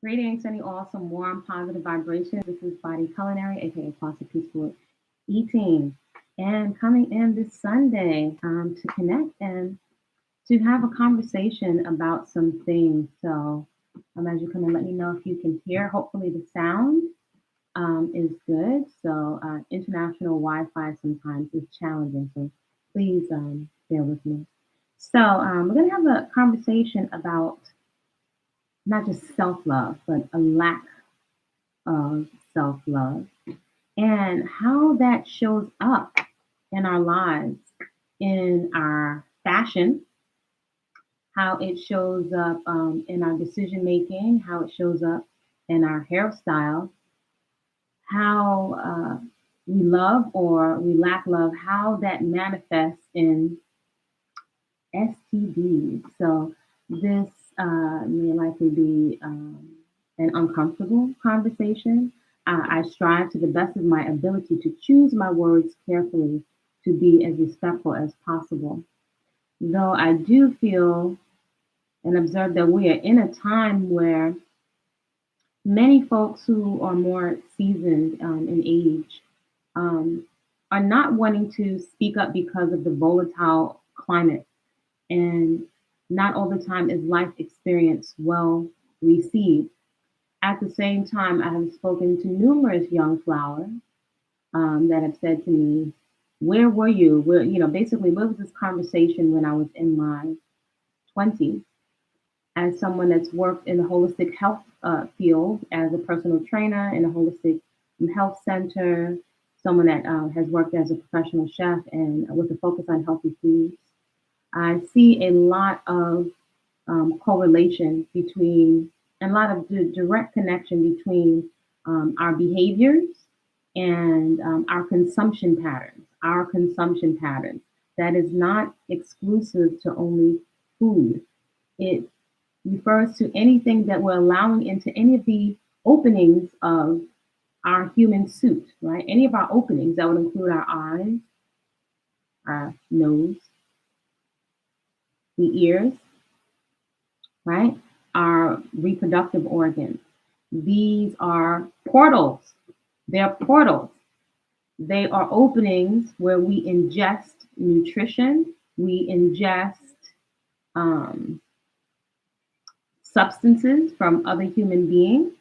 Greetings, sending all some warm, positive vibrations. This is Body-Culinary, aka Kwasapeacefull eating, and coming in this Sunday to connect and to have a conversation about some things. So, as you come in, let me know if you can hear. Hopefully, the sound is good. So, international Wi-Fi sometimes is challenging. So, please bear with me. So, we're going to have a conversation about not just self love, but a lack of self love and how that shows up in our lives, in our fashion, how it shows up in our decision making, how it shows up in our hairstyle, how we love or we lack love, how that manifests in STDs. So this may likely be an uncomfortable conversation. I strive to the best of my ability to choose my words carefully to be as respectful as possible. Though I do feel and observe that we are in a time where many folks who are more seasoned in age um, are not wanting to speak up because of the volatile climate, and not all the time is life experience well received. At the same time, I have spoken to numerous young flowers that have said to me, "Where were you? Basically, where was this conversation when I was in my 20s?" As someone that's worked in the holistic health field as a personal trainer in a holistic health center, someone that has worked as a professional chef and with a focus on healthy foods, I see a lot of correlation between, and a lot of direct connection between our behaviors and our consumption patterns. Our consumption patterns that is not exclusive to only food. It refers to anything that we're allowing into any of the openings of our human suit, right? Any of our openings that would include our eyes, our nose, the ears, right? Our reproductive organs. These are portals. They're portals. They are openings where we ingest nutrition, we ingest um, substances from other human beings.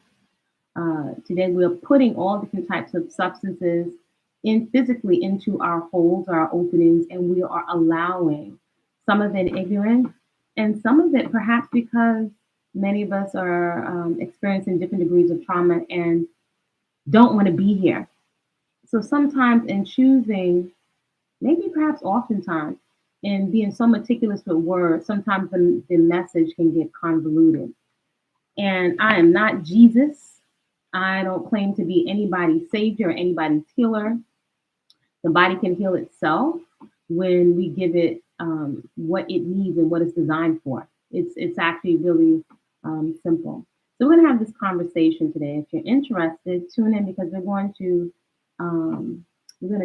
Today, we're putting all different types of substances in physically into our holes, our openings, and we are allowing some of it ignorance and some of it perhaps because many of us are experiencing different degrees of trauma and don't want to be here. So sometimes in choosing, maybe perhaps oftentimes, in being so meticulous with words, sometimes the message can get convoluted. And I am not Jesus. I don't claim to be anybody's savior or anybody's healer. The body can heal itself when we give it what it needs and what it's designed for. It's actually really simple. So we're going to have this conversation today. If you're interested, tune in because we're going to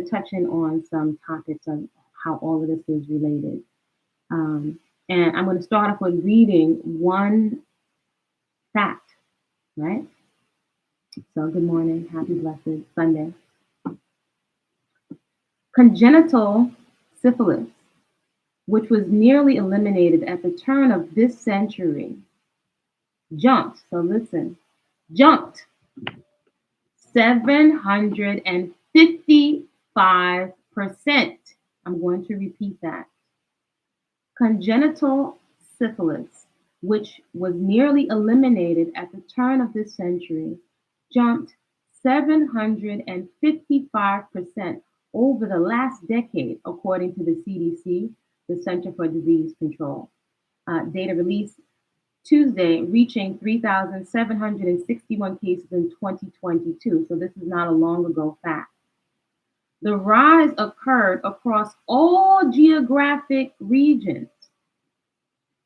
touch in on some topics on how all of this is related. And I'm going to start off with reading one fact, right? So good morning, happy blessed Sunday. Congenital syphilis, which was nearly eliminated at the turn of this century, jumped, so listen, jumped 755%. I'm going to repeat that. Congenital syphilis, which was nearly eliminated at the turn of this century, jumped 755% over the last decade, according to the CDC, the Center for Disease Control. Data released Tuesday, reaching 3,761 cases in 2022. So this is not a long ago fact. The rise occurred across all geographic regions.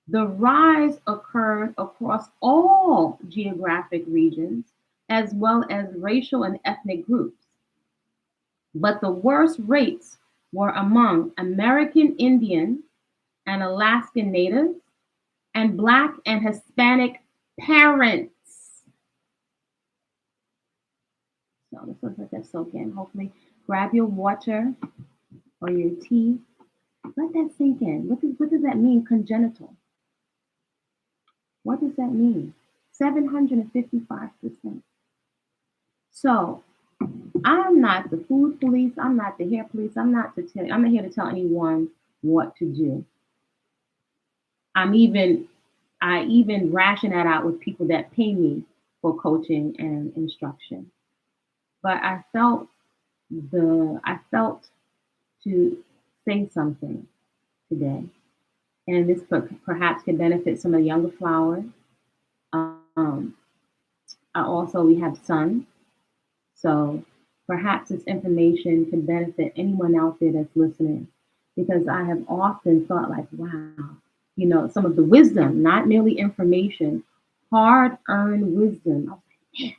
The rise occurred across all geographic regions, as well as racial and ethnic groups. But the worst rates were among American Indian and Alaskan Natives and Black and Hispanic parents. So let's let that soak in. Hopefully, grab your water or your tea. Let that sink in. What does that mean? Congenital. What does that mean? 755%. So I'm not the food police. I'm not the hair police. I'm not here to tell anyone what to do. I even ration that out with people that pay me for coaching and instruction. But I felt to say something today, and this perhaps could benefit some of the younger flowers. Um, we have sons, so perhaps this information can benefit anyone out there that's listening, because I have often thought like, wow, some of the wisdom, not merely information, hard-earned wisdom. I was like, man,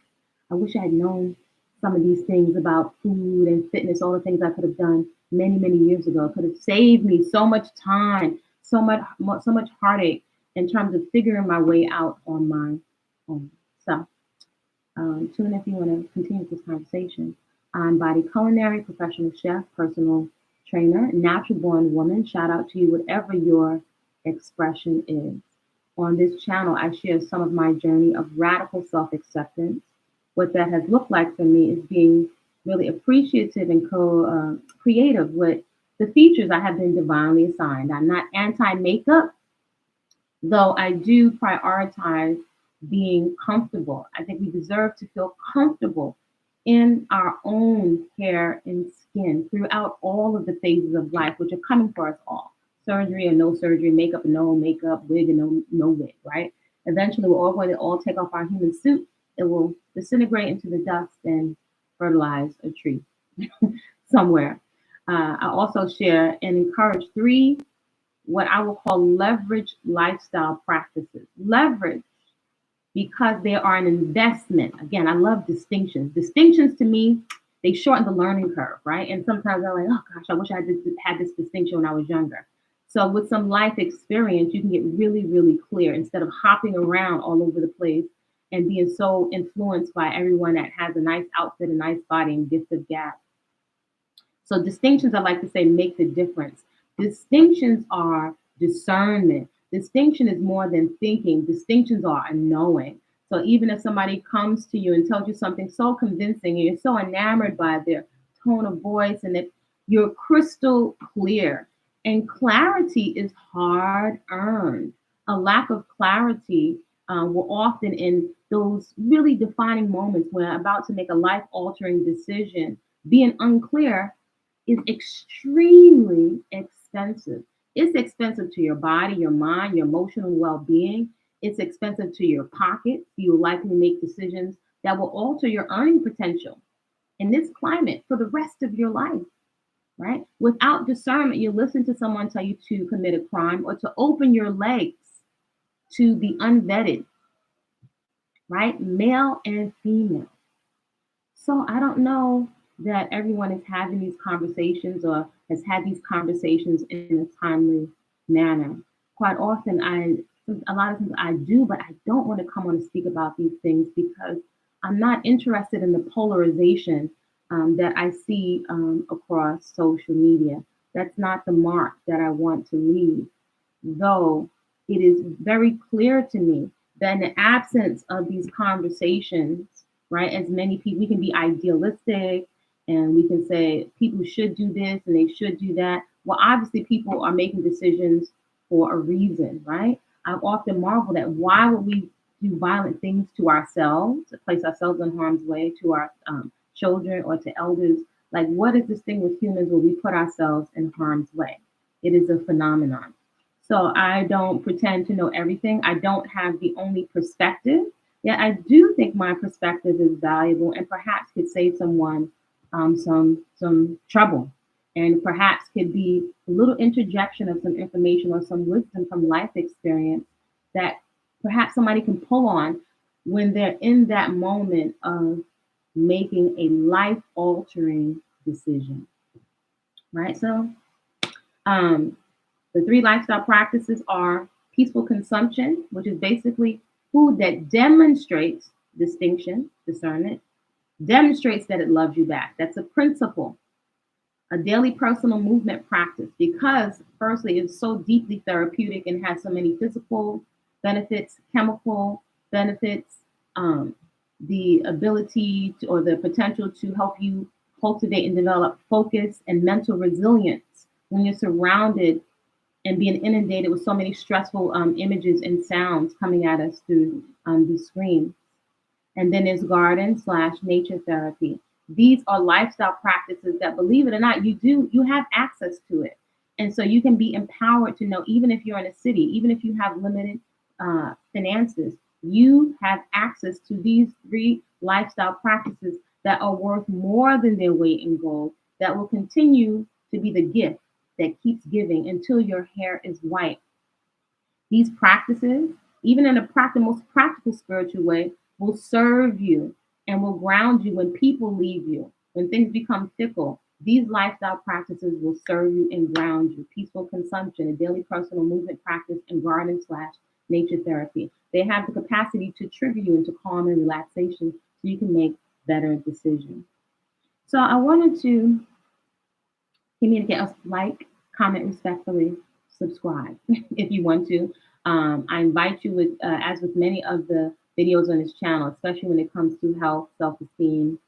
I wish I had known some of these things about food and fitness, all the things I could have done many, many years ago. It could have saved me so much time, so much heartache in terms of figuring my way out on my own. So tune in if you want to continue this conversation. I'm Body-Culinary, professional chef, personal trainer, natural born woman. Shout out to you, whatever your expression is. On this channel, I share some of my journey of radical self acceptance. What that has looked like for me is being really appreciative and creative with the features I have been divinely assigned. I'm not anti makeup, though I do prioritize being comfortable. I think we deserve to feel comfortable in our own hair and skin throughout all of the phases of life, which are coming for us all. Surgery or no surgery, makeup or no makeup, wig or no wig, right? Eventually, we're all going to all take off our human suit. It will disintegrate into the dust and fertilize a tree somewhere. I also share and encourage three what I will call leverage lifestyle practices. Leverage because they are an investment. Again, I love distinctions. Distinctions to me, they shorten the learning curve, right? And sometimes I'm like, oh gosh, I wish I had this distinction when I was younger. So with some life experience, you can get really, really clear instead of hopping around all over the place and being so influenced by everyone that has a nice outfit, a nice body, and gift of gab. So distinctions, I like to say, make the difference. Distinctions are discernment. Distinction is more than thinking. Distinctions are a knowing. So even if somebody comes to you and tells you something so convincing and you're so enamored by their tone of voice and that you're crystal clear, and clarity is hard earned. A lack of clarity will often in those really defining moments when I'm about to make a life altering decision, being unclear is extremely expensive. It's expensive to your body, your mind, your emotional well being. It's expensive to your pockets. You will likely make decisions that will alter your earning potential in this climate for the rest of your life, right? Without discernment, you listen to someone tell you to commit a crime or to open your legs to the unvetted, right? Male and female. So I don't know that everyone is having these conversations or has had these conversations in a timely manner. Quite often, a lot of times I do, but I don't want to come on and speak about these things because I'm not interested in the polarization that I see across social media. That's not the mark that I want to leave, though it is very clear to me that in the absence of these conversations, right, as many people, we can be idealistic and we can say people should do this and they should do that. Well, obviously, people are making decisions for a reason, right? I've often marveled at why would we do violent things to ourselves, to place ourselves in harm's way, to our children or to elders. Like, what is this thing with humans where we put ourselves in harm's way? It is a phenomenon. So I don't pretend to know everything. I don't have the only perspective. Yet I do think my perspective is valuable and perhaps could save someone some trouble, and perhaps could be a little interjection of some information or some wisdom from life experience that perhaps somebody can pull on when they're in that moment of making a life altering decision. Right. So the three lifestyle practices are peaceful consumption, which is basically food that demonstrates distinction, discernment, demonstrates that it loves you back. That's a principle. A daily personal movement practice, because firstly, it's so deeply therapeutic and has so many physical benefits, chemical benefits, um, the ability to, or the potential to help you cultivate and develop focus and mental resilience when you're surrounded and being inundated with so many stressful images and sounds coming at us through the screen. And then there's garden/nature therapy. These are lifestyle practices that, believe it or not, you have access to it. And so you can be empowered to know, even if you're in a city, even if you have limited finances, you have access to these three lifestyle practices that are worth more than their weight in gold, that will continue to be the gift that keeps giving until your hair is white. These practices, even in a most practical spiritual way, will serve you and will ground you when people leave you, when things become fickle. These lifestyle practices will serve you and ground you. Peaceful consumption, a daily personal movement practice, and garden/nature therapy. They have the capacity to trigger you into calm and relaxation so you can make better decisions. So I wanted to communicate us, like, comment respectfully, subscribe if you want to. I invite you, with as with many of the videos on this channel, especially when it comes to health, self-esteem,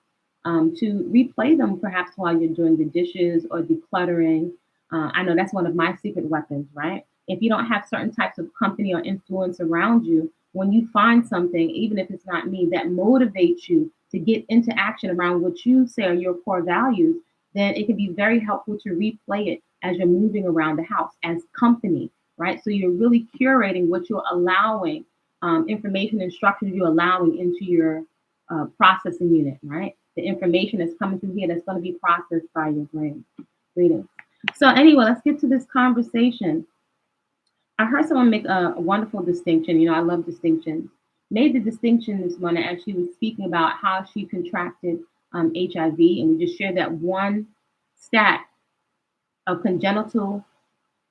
to replay them perhaps while you're doing the dishes or decluttering. I know that's one of my secret weapons, right? If you don't have certain types of company or influence around you, when you find something, even if it's not me, that motivates you to get into action around what you say are your core values, then it can be very helpful to replay it as you're moving around the house as company, right? So you're really curating what you're allowing, information, instructions you're allowing into your processing unit, right? The information that's coming through here that's going to be processed by your brain. Reading. So anyway, let's get to this conversation. I heard someone make a wonderful distinction. You know, I love distinctions. Made the distinction this morning as she was speaking about how she contracted HIV, and we just shared that one stat of congenital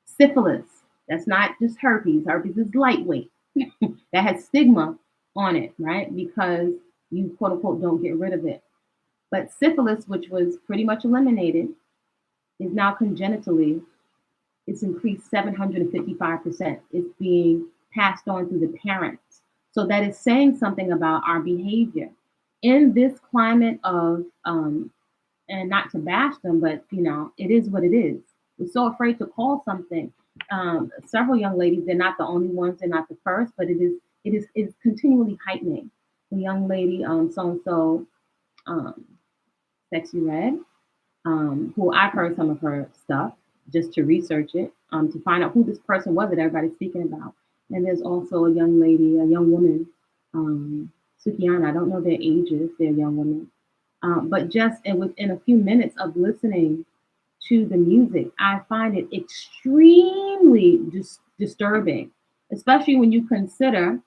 syphilis. That's not just herpes. Herpes is lightweight. That has stigma on it, right? Because you quote unquote don't get rid of it. But syphilis, which was pretty much eliminated, is now congenitally, it's increased 755%. It's being passed on through the parents. So that is saying something about our behavior. In this climate of, and not to bash them, but you know, it is what it is. We're so afraid to call something. Several young ladies, they're not the only ones, they're not the first, but it's continually heightening. The young lady, so and so, Sexy Red, who I've heard some of her stuff just to research it, to find out who this person was that everybody's speaking about. And there's also a young lady, a young woman, Sukiana. I don't know their ages, they're young women. But just within a few minutes of listening to the music, I find it extremely disturbing, especially when you consider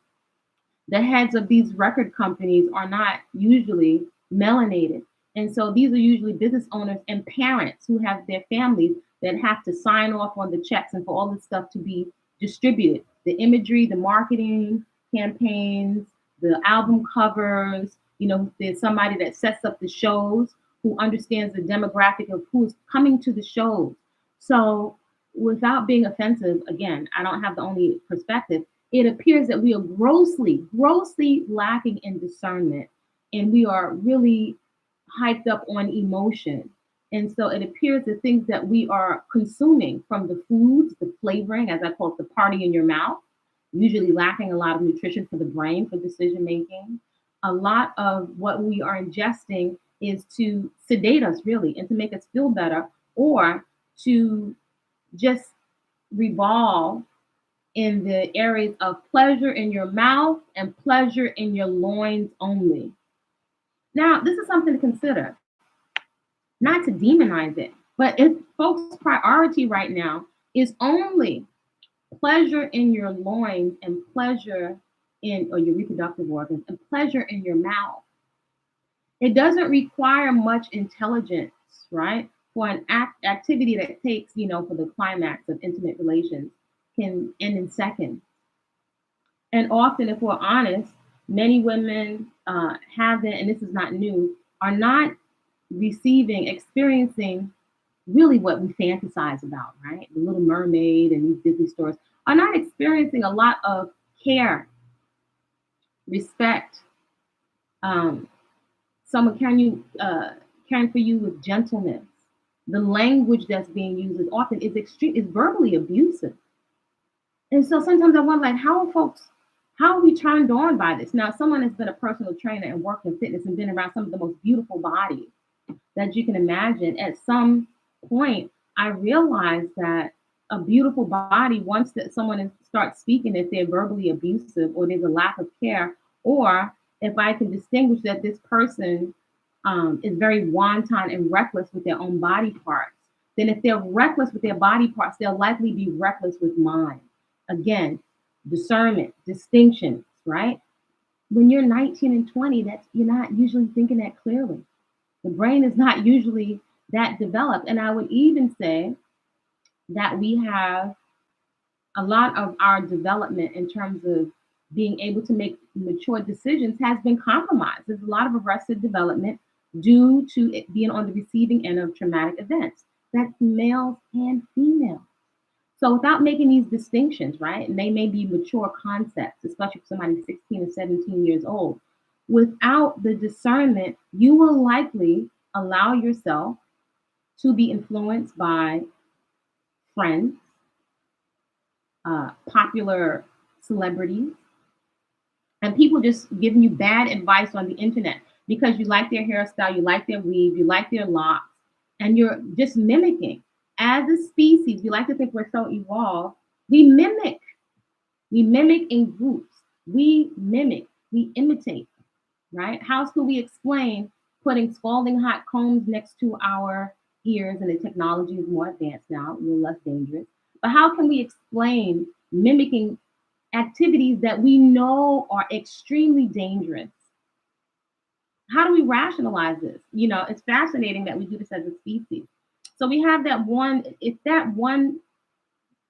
the heads of these record companies are not usually melanated. And so these are usually business owners and parents who have their families that have to sign off on the checks and for all this stuff to be distributed. The imagery, the marketing campaigns, the album covers, you know, there's somebody that sets up the shows who understands the demographic of who's coming to the shows. So without being offensive, again, I don't have the only perspective. It appears that we are grossly lacking in discernment, and we are really hyped up on emotion. And so it appears the things that we are consuming, from the foods, the flavoring, as I call it, the party in your mouth, usually lacking a lot of nutrition for the brain for decision making. A lot of what we are ingesting is to sedate us, really, and to make us feel better, or to just revolve in the areas of pleasure in your mouth and pleasure in your loins only. Now, this is something to consider, not to demonize it, but if folks' priority right now is only pleasure in your loins and pleasure in, or your reproductive organs, and pleasure in your mouth, it doesn't require much intelligence, right? For an activity that takes, you know, for the climax of intimate relations can end in seconds. And often, if we're honest, many women have it, and this is not new, are not experiencing really what we fantasize about, right? The Little Mermaid and these Disney stories are not experiencing a lot of care, respect, um, someone caring for you with gentleness. The language that's being used is often is verbally abusive. And so sometimes I wonder, like, how are we turned on by this? Now, someone has been a personal trainer and worked in fitness and been around some of the most beautiful bodies that you can imagine. At some point, I realized that a beautiful body, once that someone starts speaking, if they're verbally abusive or there's a lack of care, or if I can distinguish that this person is very wanton and reckless with their own body parts, then if they're reckless with their body parts, they'll likely be reckless with mine. Again, discernment, distinctions, right? When you're 19 and 20, that's you're not usually thinking that clearly. The brain is not usually that developed. And I would even say that we have a lot of our development in terms of being able to make mature decisions has been compromised. There's a lot of arrested development due to it being on the receiving end of traumatic events. That's males and females. So without making these distinctions, right, and they may be mature concepts, especially for somebody 16 or 17 years old, without the discernment, you will likely allow yourself to be influenced by friends, popular celebrities, and people just giving you bad advice on the internet because you like their hairstyle, you like their weave, you like their locks, and you're just mimicking. As a species, we like to think we're so evolved. We mimic. We mimic in groups. We mimic. We imitate, right? How else could we explain putting scalding hot combs next to our ears, and the technology is more advanced now, a little less dangerous. But how can we explain mimicking activities that we know are extremely dangerous? How do we rationalize this? You know, it's fascinating that we do this as a species. So we have that one, if that one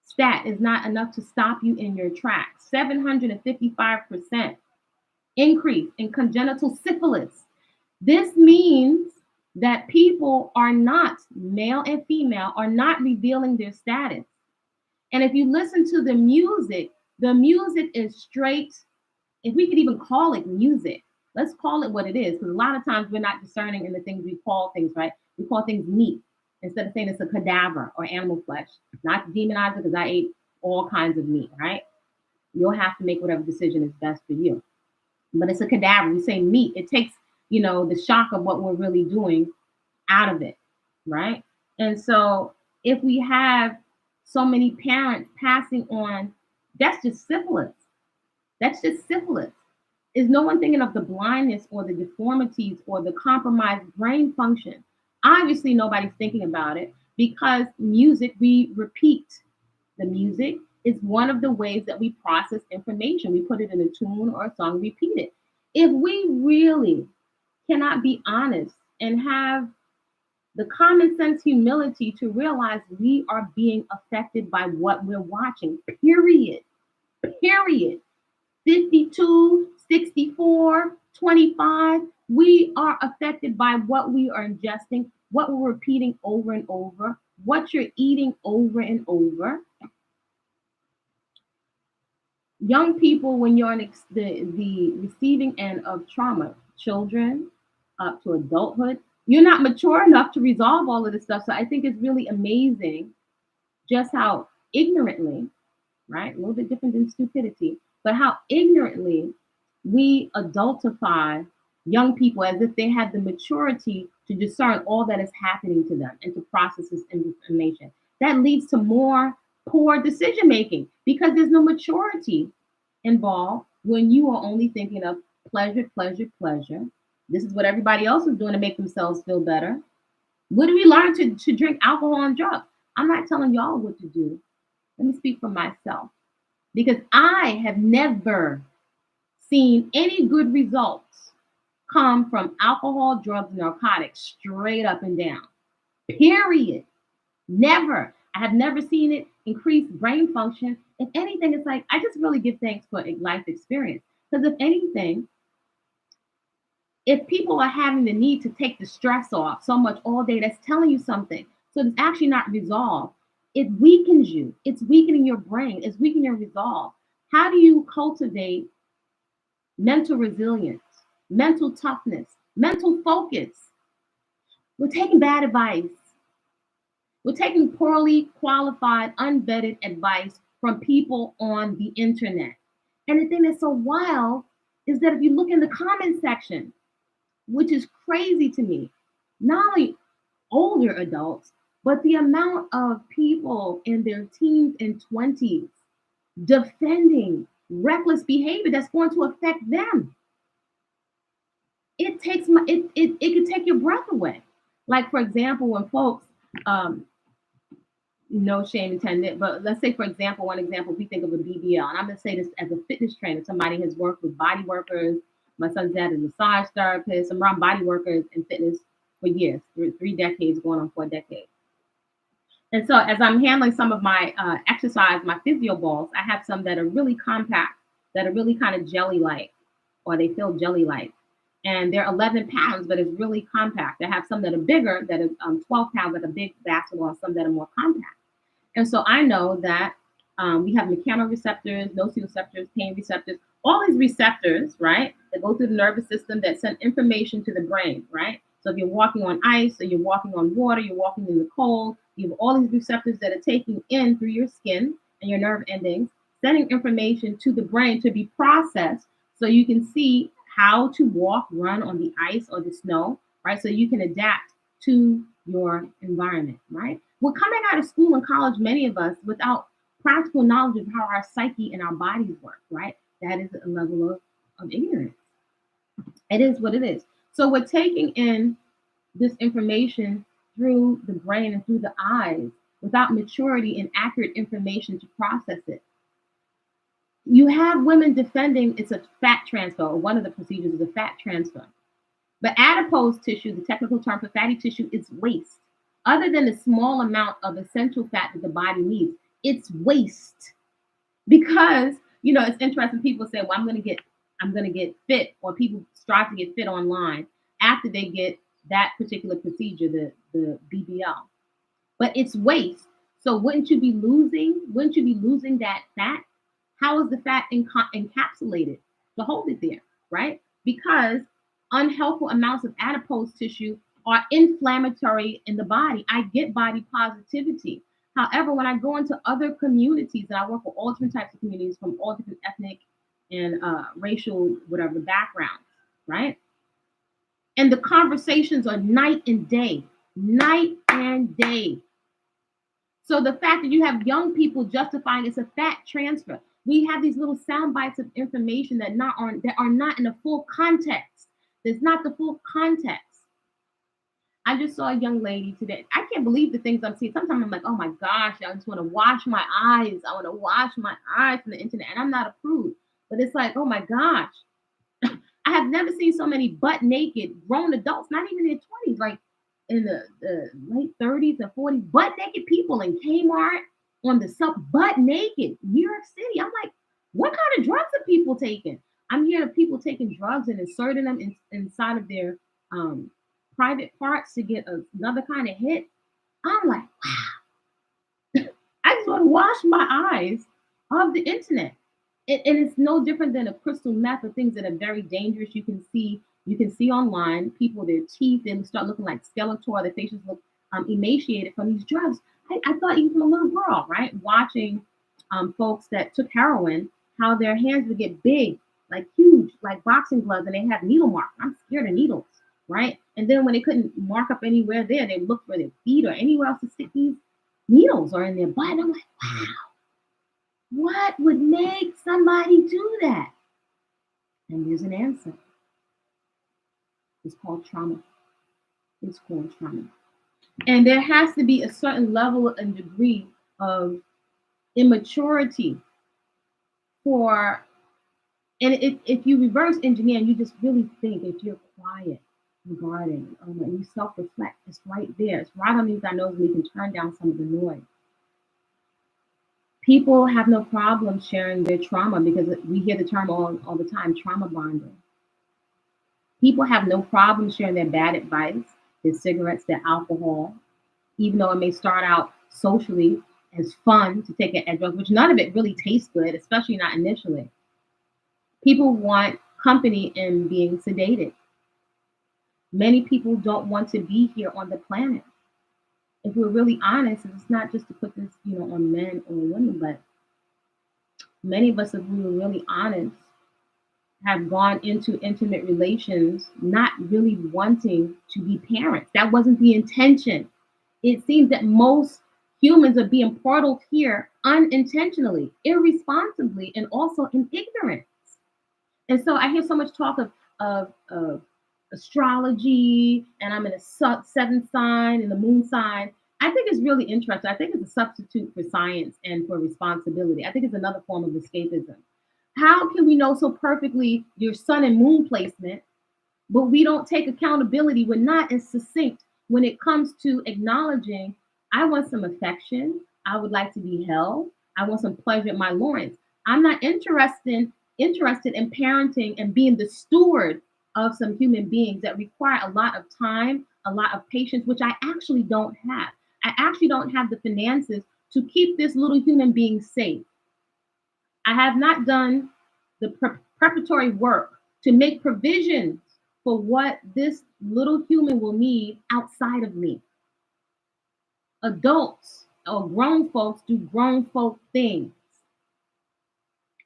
stat is not enough to stop you in your tracks, 755% increase in congenital syphilis. This means that people are not, male and female, are not revealing their status. And if you listen to the music is straight, if we could even call it music, let's call it what it is, because a lot of times we're not discerning in the things we call things, right? We call things meat instead of saying it's a cadaver or animal flesh. Not to demonize it, because I ate all kinds of meat, right? You'll have to make whatever decision is best for you. But it's a cadaver. We say meat. It takes, the shock of what we're really doing out of it, right? And so if we have so many parents passing on, that's just syphilis. That's just syphilis. Is no one thinking of the blindness or the deformities or the compromised brain function? Obviously, nobody's thinking about it because music, we repeat. The music is one of the ways that we process information. We put it in a tune or a song, repeat it. If we really cannot be honest and have the common sense humility to realize we are being affected by what we're watching, period. 52, 64, 25, we are affected by what we are ingesting, what we're repeating over and over, what you're eating over and over. Young people, when you're on the receiving end of trauma, children up to adulthood, you're not mature enough to resolve all of this stuff. So I think it's really amazing just how ignorantly, right? A little bit different than stupidity, but how ignorantly we adultify young people as if they have the maturity to discern all that is happening to them and to process this information. That leads to more poor decision making because there's no maturity involved when you are only thinking of pleasure, pleasure, pleasure. This is what everybody else is doing to make themselves feel better. Where do we learn to drink alcohol and drugs? I'm not telling y'all what to do. Let me speak for myself, because I have never seen any good results come from alcohol, drugs, and narcotics, straight up and down. Period. Never. I have never seen it increase brain function. If anything, it's like, I just really give thanks for a life experience. Because if anything, If people are having the need to take the stress off so much all day, that's telling you something. So it's actually not resolved. It weakens you. It's weakening your brain. It's weakening your resolve. How do you cultivate mental resilience, mental toughness, mental focus? We're taking bad advice. We're taking poorly qualified, unvetted advice from people on the internet. And the thing that's so wild is that if you look in the comment section, which is crazy to me, not only older adults, but the amount of people in their teens and 20s defending reckless behavior that's going to affect them. It takes it can take your breath away. Like, for example, when folks, no shame intended, but let's say, for example, one example, we think of a BBL, and I'm going to say this as a fitness trainer. Somebody has worked with body workers. My son's dad is a massage therapist. I'm around body workers in fitness for years, 3 decades, going on 4 decades. And so as I'm handling some of my exercise, my physio balls, I have some that are really compact, that are really kind of jelly-like, or they feel jelly-like. And they're 11 pounds, but it's really compact. I have some that are bigger, that are 12 pounds, like a big basketball, and some that are more compact. And so I know that we have mechanoreceptors, nociceptors, pain receptors, all these receptors, right, that go through the nervous system that send information to the brain, right? So if you're walking on ice, or you're walking on water, you're walking in the cold, you have all these receptors that are taking in through your skin and your nerve endings, sending information to the brain to be processed so you can see how to walk, run on the ice or the snow, right? So you can adapt to your environment, right? We're coming out of school and college, many of us, without practical knowledge of how our psyche and our bodies work, right? That is a level of ignorance. It is what it is. So we're taking in this information through the brain and through the eyes without maturity and accurate information to process it. You have women defending it's a fat transfer, or one of the procedures is a fat transfer. But adipose tissue, the technical term for fatty tissue, is waste. Other than the small amount of essential fat that the body needs, it's waste. Because, it's interesting. People say, well, I'm going to get fit, or people strive to get fit online after they get that particular procedure, the BBL. But it's waste. So wouldn't you be losing that fat? How is the fat encapsulated to hold it there, right? Because unhealthful amounts of adipose tissue are inflammatory in the body. I get body positivity. However, when I go into other communities, and I work with all different types of communities from all different ethnic and racial, whatever backgrounds, right? And the conversations are night and day. So the fact that you have young people justifying it's a fat transfer, we have these little sound bites of information that are not in the full context. There's not the full context. I just saw a young lady today. I can't believe the things I'm seeing. Sometimes I'm like, oh my gosh, I just want to wash my eyes. I want to wash my eyes from the internet, and I'm not a prude. But it's like, oh my gosh, I have never seen so many butt naked grown adults, not even in their 20s, like in the late 30s and 40s, butt naked people in Kmart on the sub, butt naked, New York City. I'm like, what kind of drugs are people taking? I'm hearing of people taking drugs and inserting them inside of their private parts to get another kind of hit. I'm like, wow. I just want to wash my eyes of the internet. And it's no different than a crystal meth or things that are very dangerous. You can see online people, their teeth, they start looking like Skeletor, their faces look emaciated from these drugs. I thought even from a little girl, right, watching folks that took heroin, how their hands would get big, like huge, like boxing gloves, and they have needle marks. I'm scared of needles, right? And then when they couldn't mark up anywhere there, they looked for their feet or anywhere else to stick these needles or in their butt. And I'm like, wow, what would make somebody do that? And there's an answer. It's called trauma. It's called trauma. And there has to be a certain level and degree of immaturity for, and if you reverse engineer and you just really think, if you're quiet and guarding, and you self-reflect, it's right there. It's right underneath our nose, and we can turn down some of the noise. People have no problem sharing their trauma because we hear the term all the time, trauma bonding. People have no problem sharing their bad advice, their cigarettes, their alcohol, even though it may start out socially as fun to take a drug, which none of it really tastes good, especially not initially. People want company and being sedated. Many people don't want to be here on the planet. If we're really honest, it's not just to put this, on men or women, but many of us, if we were really honest, have gone into intimate relations not really wanting to be parents. That wasn't the intention. It seems that most humans are being portaled here unintentionally, irresponsibly, and also in ignorance. And so I hear so much talk of astrology, and I'm in a seventh sign and the moon sign. I think it's really interesting. I think it's a substitute for science and for responsibility. I think it's another form of escapism. How can we know so perfectly your sun and moon placement, but we don't take accountability? We're not as succinct when it comes to acknowledging, I want some affection. I would like to be held. I want some pleasure in my loins. I'm not interested in parenting and being the steward of some human beings that require a lot of time, a lot of patience, which I actually don't have. I actually don't have the finances to keep this little human being safe. I have not done the preparatory work to make provisions for what this little human will need outside of me. Adults or grown folks do grown folk things.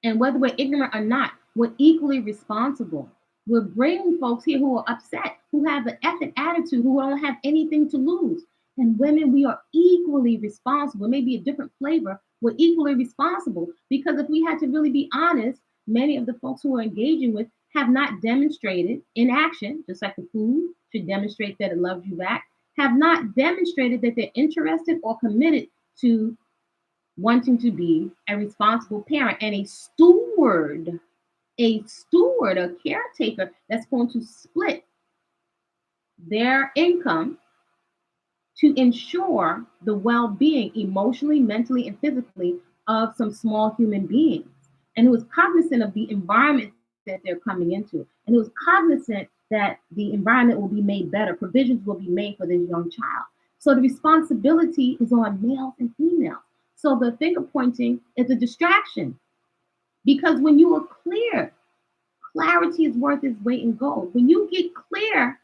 And whether we're ignorant or not, we're equally responsible. We're bringing folks here who are upset, who have an ethic attitude, who don't have anything to lose. And women, we are equally responsible. Maybe a different flavor. We're equally responsible because if we had to really be honest, many of the folks who are engaging with have not demonstrated in action, just like the food should demonstrate that it loves you back, have not demonstrated that they're interested or committed to wanting to be a responsible parent and a caretaker that's going to split their income to ensure the well-being emotionally, mentally, and physically of some small human beings. And who is cognizant of the environment that they're coming into. And who is cognizant that the environment will be made better, provisions will be made for this young child. So the responsibility is on males and females. So the finger pointing is a distraction. Because when you are clear, clarity is worth its weight in gold. When you get clear,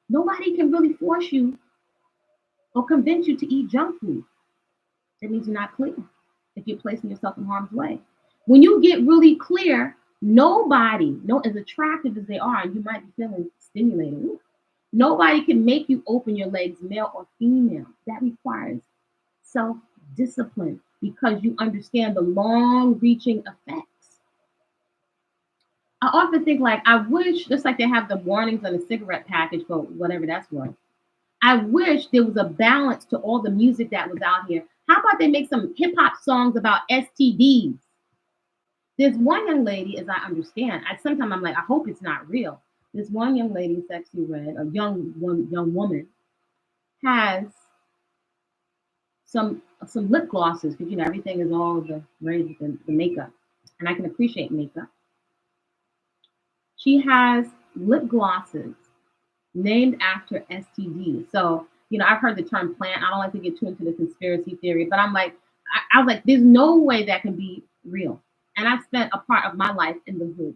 nobody can really force you or convince you to eat junk food. That means you're not clear if you're placing yourself in harm's way. When you get really clear, nobody, as attractive as they are, and you might be feeling stimulated, nobody can make you open your legs, male or female. That requires self-discipline because you understand the long-reaching effects. I often think I wish, just like they have the warnings on a cigarette package for whatever that's worth, I wish there was a balance to all the music that was out here. How about they make some hip hop songs about STDs? There's one young lady, as I understand, sometimes I'm like, I hope it's not real. This one young lady, Sexy Red, a young woman, has some lip glosses because everything is all the makeup, and I can appreciate makeup. She has lip glosses named after STDs. So, I've heard the term plant. I don't like to get too into the conspiracy theory, but I'm like, I was like, there's no way that can be real. And I've spent a part of my life in the hood.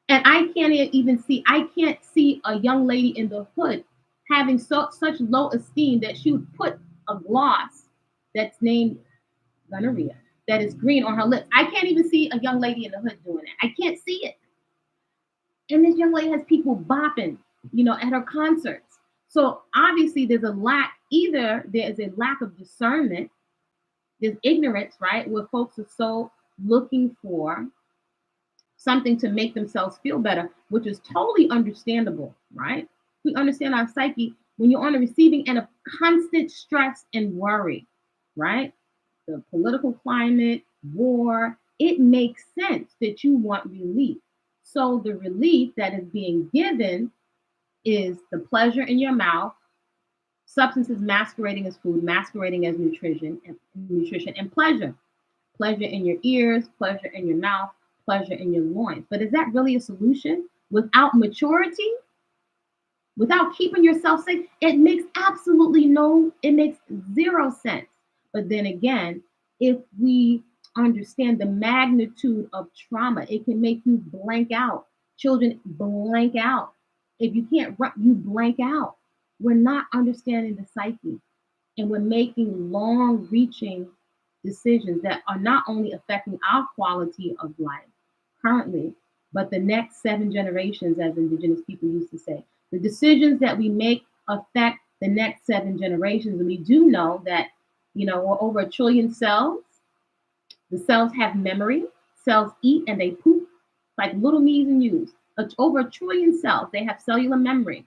And I can't see a young lady in the hood having such low esteem that she would put a gloss that's named gonorrhea, that is green on her lips. I can't even see a young lady in the hood doing it. I can't see it. And this young lady has people bopping, at her concerts. So obviously there's a lack, either there is a lack of discernment, there's ignorance, right? Where folks are so looking for something to make themselves feel better, which is totally understandable, right? We understand our psyche when you're on the receiving end of constant stress and worry, right? The political climate, war, it makes sense that you want relief. So the relief that is being given is the pleasure in your mouth, substances masquerading as food, masquerading as nutrition and pleasure. Pleasure in your ears, pleasure in your mouth, pleasure in your loins. But is that really a solution without maturity? without keeping yourself safe, it makes it makes zero sense. But then again, if we understand the magnitude of trauma, it can make you blank out. Children blank out. If you can't run, you blank out. We're not understanding the psyche, and we're making long reaching decisions that are not only affecting our quality of life currently, but the next 7 generations, as Indigenous people used to say. The decisions that we make affect the next 7 generations. And we do know that, we're over 1 trillion cells. The cells have memory. Cells eat and they poop like little me's and you's. Over 1 trillion cells, they have cellular memory,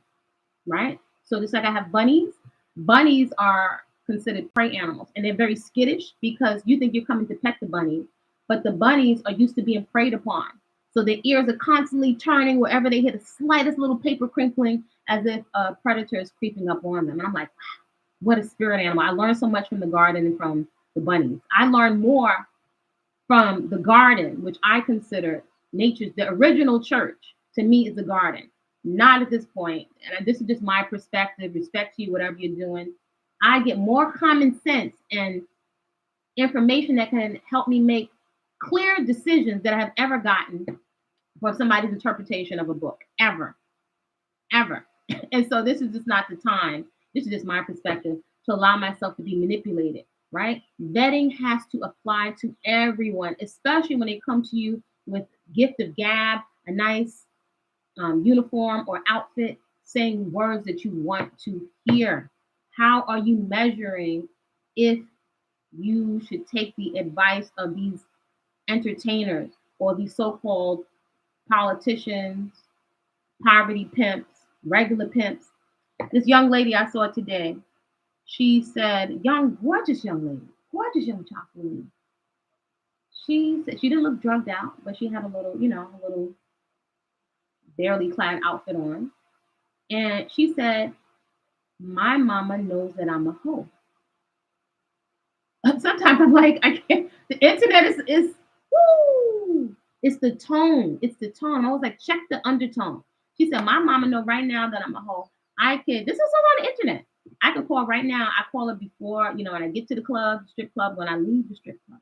right? So just like I have bunnies, bunnies are considered prey animals, and they're very skittish because you think you're coming to pet the bunny, but the bunnies are used to being preyed upon. So their ears are constantly turning wherever they hear the slightest little paper crinkling, as if a predator is creeping up on them. And I'm like, wow, what a spirit animal. I learned so much from the garden and from the bunnies. I learned more from the garden, which I consider nature's, the original church to me is the garden. Not at this point. And this is just my perspective. Respect to you, whatever you're doing. I get more common sense and information that can help me make clear decisions that I have ever gotten from somebody's interpretation of a book. Ever. And so this is just not the time. This is just my perspective to allow myself to be manipulated, right? Vetting has to apply to everyone, especially when they come to you with gift of gab, a nice uniform or outfit, saying words that you want to hear. How are you measuring if you should take the advice of these entertainers or these so-called politicians, poverty pimps, regular pimps? This young lady I saw today, she said, gorgeous young lady, gorgeous young chocolate lady. She said she didn't look drugged out, but she had a little barely clad outfit on. And she said, my mama knows that I'm a hoe. Sometimes I'm like, I can't. The internet is woo. It's the tone. It's the tone. I was like, check the undertone. She said, my mama know right now that I'm a hoe. This is all on the internet. I can call right now. I call her before, when I get to the club, strip club, when I leave the strip club.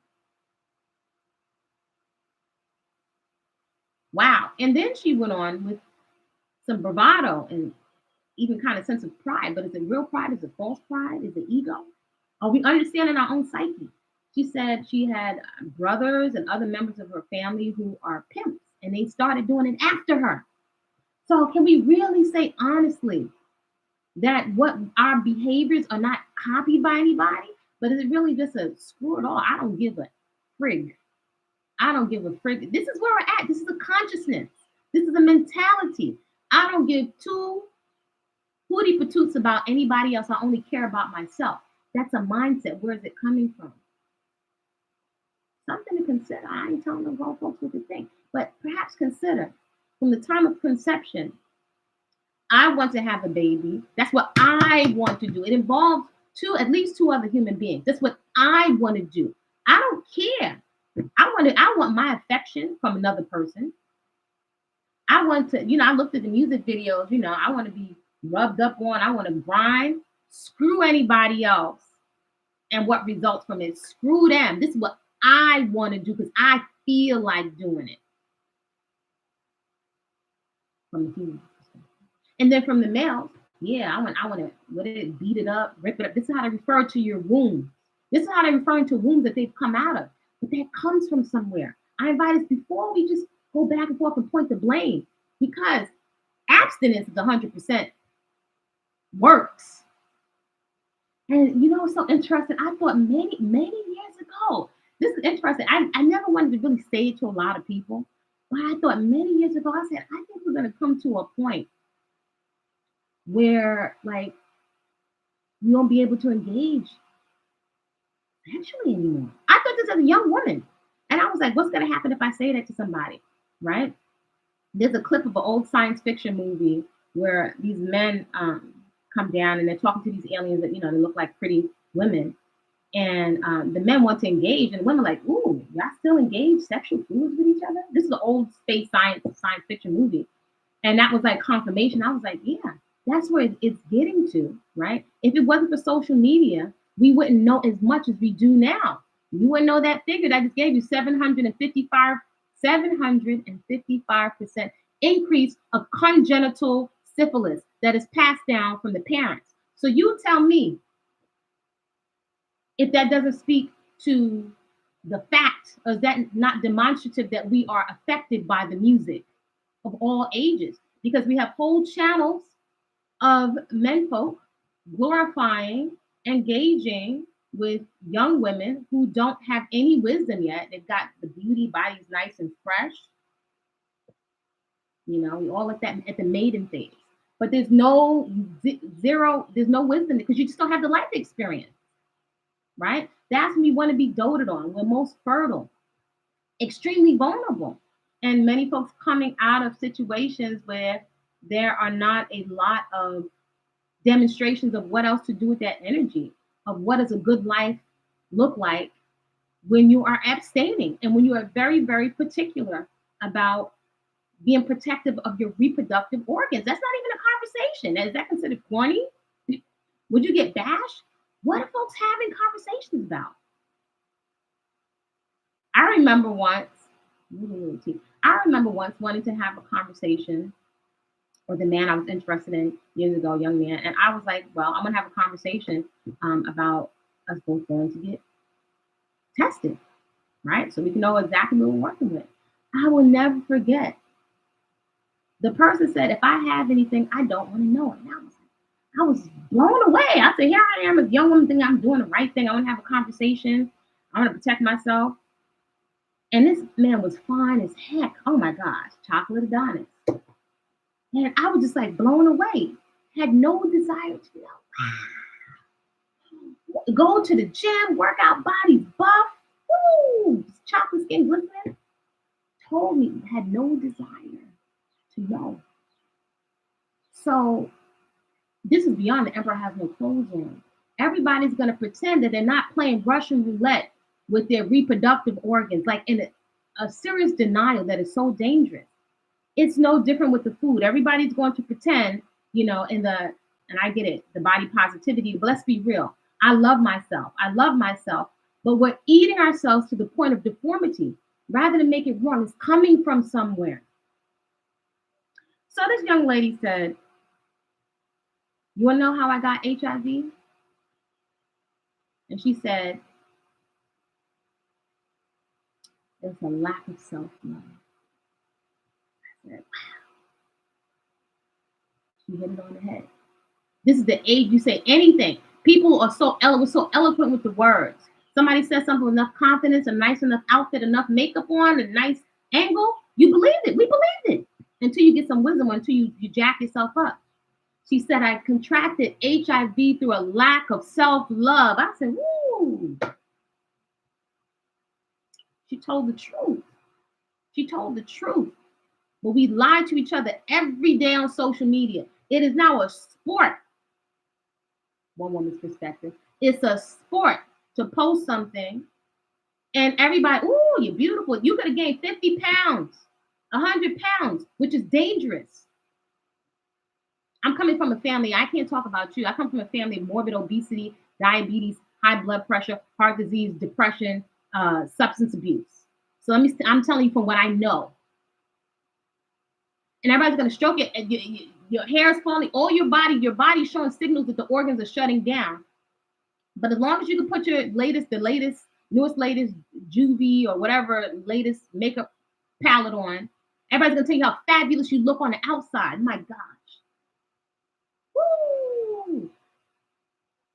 Wow. And then she went on with some bravado and even kind of sense of pride. But is it real pride? Is it false pride? Is it ego? Are we understanding our own psyche? She said she had brothers and other members of her family who are pimps, and they started doing it after her. So can we really say honestly that what our behaviors are not copied by anybody, but is it really just a screw it all? I don't give a frig. I don't give a frig. This is where we're at. This is a consciousness. This is a mentality. I don't give two hootie patoots about anybody else. I only care about myself. That's a mindset. Where is it coming from? Something to consider. I ain't telling them grown folks what to think, but perhaps consider from the time of conception. I want to have a baby. That's what I want to do. It involves at least two other human beings. That's what I want to do. I don't care. I want my affection from another person. I want to, I looked at the music videos, I want to be rubbed up on, I want to grind. Screw anybody else and what results from it. Screw them. This is what I want to do because I feel like doing it. From the human perspective. And then from the males, yeah, I want to beat it up, rip it up. This is how they refer to your wounds. This is how they're referring to wounds that they've come out of. But that comes from somewhere. I invite us before we just go back and forth and point the blame, because abstinence is 100% works. And it's so interesting. I thought many years ago, this is interesting. I never wanted to really say it to a lot of people, but I thought many years ago, I said, I think we're going to come to a point where you won't be able to engage sexually anymore. I thought this as a young woman. And I was like, what's going to happen if I say that to somebody, right? There's a clip of an old science fiction movie where these men come down and they're talking to these aliens that, they look like pretty women. And the men want to engage, and the women are like, ooh, y'all still engage sexual fluids with each other? This is an old space science fiction movie. And that was like confirmation. I was like, yeah, That's where it's getting to, right? If it wasn't for social media, we wouldn't know as much as we do now. You wouldn't know that figure that I just gave you, 755% increase of congenital syphilis that is passed down from the parents. So you tell me if that doesn't speak to the fact, or is that not demonstrative that we are affected by the music of all ages? Because we have whole channels of menfolk glorifying, engaging with young women who don't have any wisdom yet. They've got the beauty, body's nice and fresh. You know, we all at the maiden phase. But there's no there's no wisdom because you just don't have the life experience, right? That's when we want to be doted on. We're most fertile, extremely vulnerable. And many folks coming out of situations where there are not a lot of demonstrations of what else to do with that energy, of what does a good life look like when you are abstaining and when you are very, very particular about being protective of your reproductive organs. That's not even a conversation. Is that considered corny? Would you get bashed? What are folks having conversations about? I remember once wanting to have a conversation with the man I was interested in years ago, young man. And I was like, well, I'm going to have a conversation about us both going to get tested, right? So we can know exactly what we're working with. I will never forget. The person said, if I have anything, I don't want to know it. And I was blown away. I said, here I am, a young woman thinking I'm doing the right thing. I want to have a conversation. I want to protect myself. And this man was fine as heck. Oh my gosh, chocolate Adonis. And I was just like blown away. Had no desire to go to the gym, work out, body buff, woo, chocolate skin glistening. Told me had no desire to know. So this is beyond the emperor has no clothes on. Everybody's going to pretend that they're not playing Russian roulette with their reproductive organs, like in a serious denial that is so dangerous. It's no different with the food. Everybody's going to pretend, you know, and I get it, the body positivity, but let's be real. I love myself. But we're eating ourselves to the point of deformity rather than make it wrong. It's coming from somewhere. So this young lady said, you want to know how I got HIV? And she said, there's a lack of self-love. I said, wow. She hit it on the head. This is the age you say anything. People are so eloquent with the words. Somebody says something with enough confidence, a nice enough outfit, enough makeup on, a nice angle. You believed it. We believed it. Until you get some wisdom, until you jack yourself up. She said, I contracted HIV through a lack of self-love. I said, woo. She told the truth. But we lie to each other every day on social media. It is now a sport. One woman's perspective. It's a sport to post something and everybody, ooh, you're beautiful. You could have gained 50 pounds, 100 pounds, which is dangerous. I'm coming from a family, I can't talk about you. I come from a family of morbid obesity, diabetes, high blood pressure, heart disease, depression, substance abuse. So I'm telling you from what I know. And everybody's going to stroke it. And your hair is falling, all your body's showing signals that the organs are shutting down. But as long as you can put your newest Juvie or whatever latest makeup palette on, everybody's going to tell you how fabulous you look on the outside. My gosh. Woo!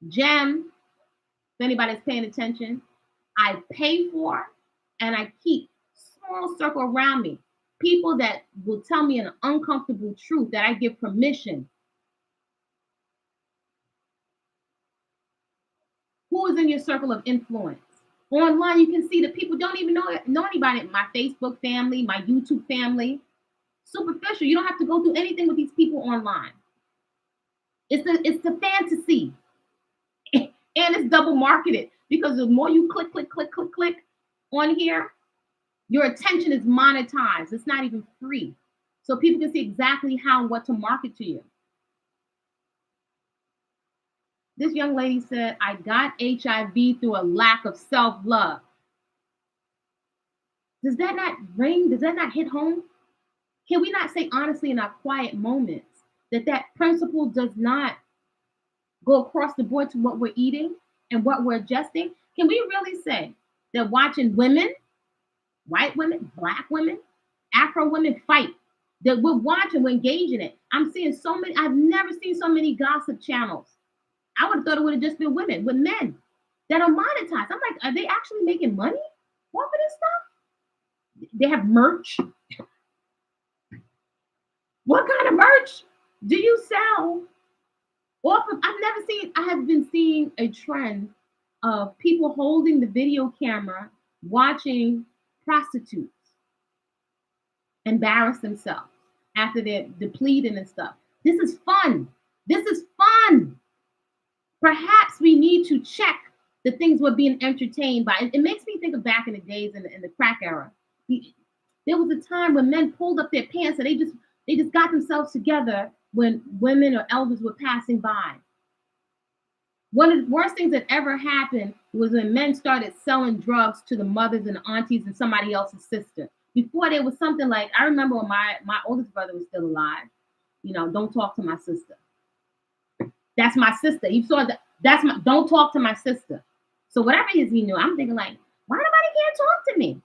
Gem, if anybody's paying attention, I pay for and I keep small circle around me. People that will tell me an uncomfortable truth that I give permission. Who is in your circle of influence? Online, you can see that people don't even know anybody. My Facebook family, my YouTube family. Superficial. You don't have to go through anything with these people online. It's the fantasy. And it's double marketed because the more you click on here, your attention is monetized. It's not even free. So people can see exactly how and what to market to you. This young lady said, I got HIV through a lack of self-love. Does that not ring? Does that not hit home? Can we not say honestly in our quiet moments that principle does not go across the board to what we're eating and what we're adjusting? Can we really say that watching women, white women, black women, Afro women fight, that we're watching, we're engaging it? I'm seeing so many, I've never seen so many gossip channels. I would have thought it would have just been women with men that are monetized. I'm like, are they actually making money off of this stuff? They have merch. What kind of merch do you sell off of? I have been seeing a trend of people holding the video camera, watching prostitutes embarrass themselves after they're depleted and stuff. This is fun. This is fun. Perhaps we need to check the things we're being entertained by. It makes me think of back in the days in the crack era. There was a time when men pulled up their pants and they just got themselves together when women or elders were passing by. One of the worst things that ever happened was when men started selling drugs to the mothers and the aunties and somebody else's sister. Before there was something like, I remember when my oldest brother was still alive, don't talk to my sister. That's my sister. You saw that. Don't talk to my sister. So whatever it is he knew, I'm thinking like, why nobody can't talk to me?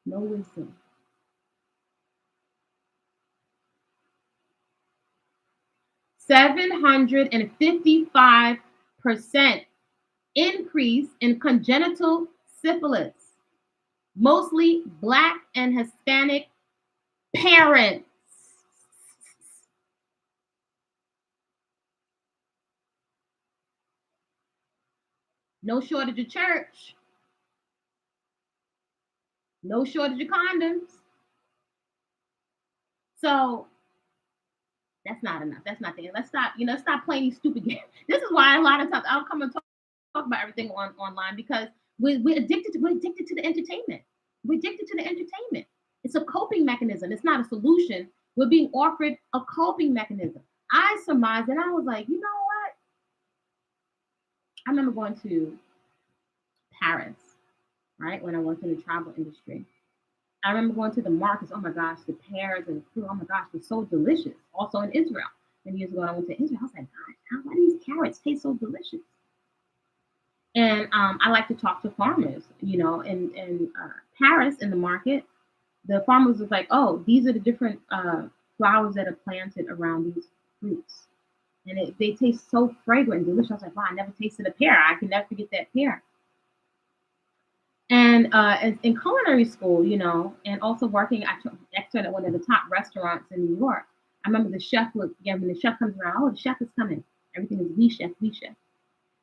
No wisdom. %755% increase in congenital syphilis, mostly Black and Hispanic parents. No shortage of church. No shortage of condoms. So that's not enough. That's not the end. Let's stop playing these stupid games. This is why a lot of times I'll come and talk about everything online, because we're addicted to the entertainment. We're addicted to the entertainment. It's a coping mechanism. It's not a solution. We're being offered a coping mechanism. I surmised, and I was like, you know what? I remember going to Paris, right, when I worked in the travel industry. I remember going to the markets. Oh my gosh, the pears and the fruit. Oh my gosh, they're so delicious. Also in Israel. Many years ago, I went to Israel. I was like, gosh, why do these carrots taste so delicious? And I like to talk to farmers. In Paris, in the market, the farmers was like, oh, these are the different flowers that are planted around these fruits. And they taste so fragrant and delicious. I was like, wow, I never tasted a pear. I can never forget that pear. And in culinary school, and also working at one of the top restaurants in New York, I remember the chef when the chef comes around, oh, the chef is coming. Everything is we chef.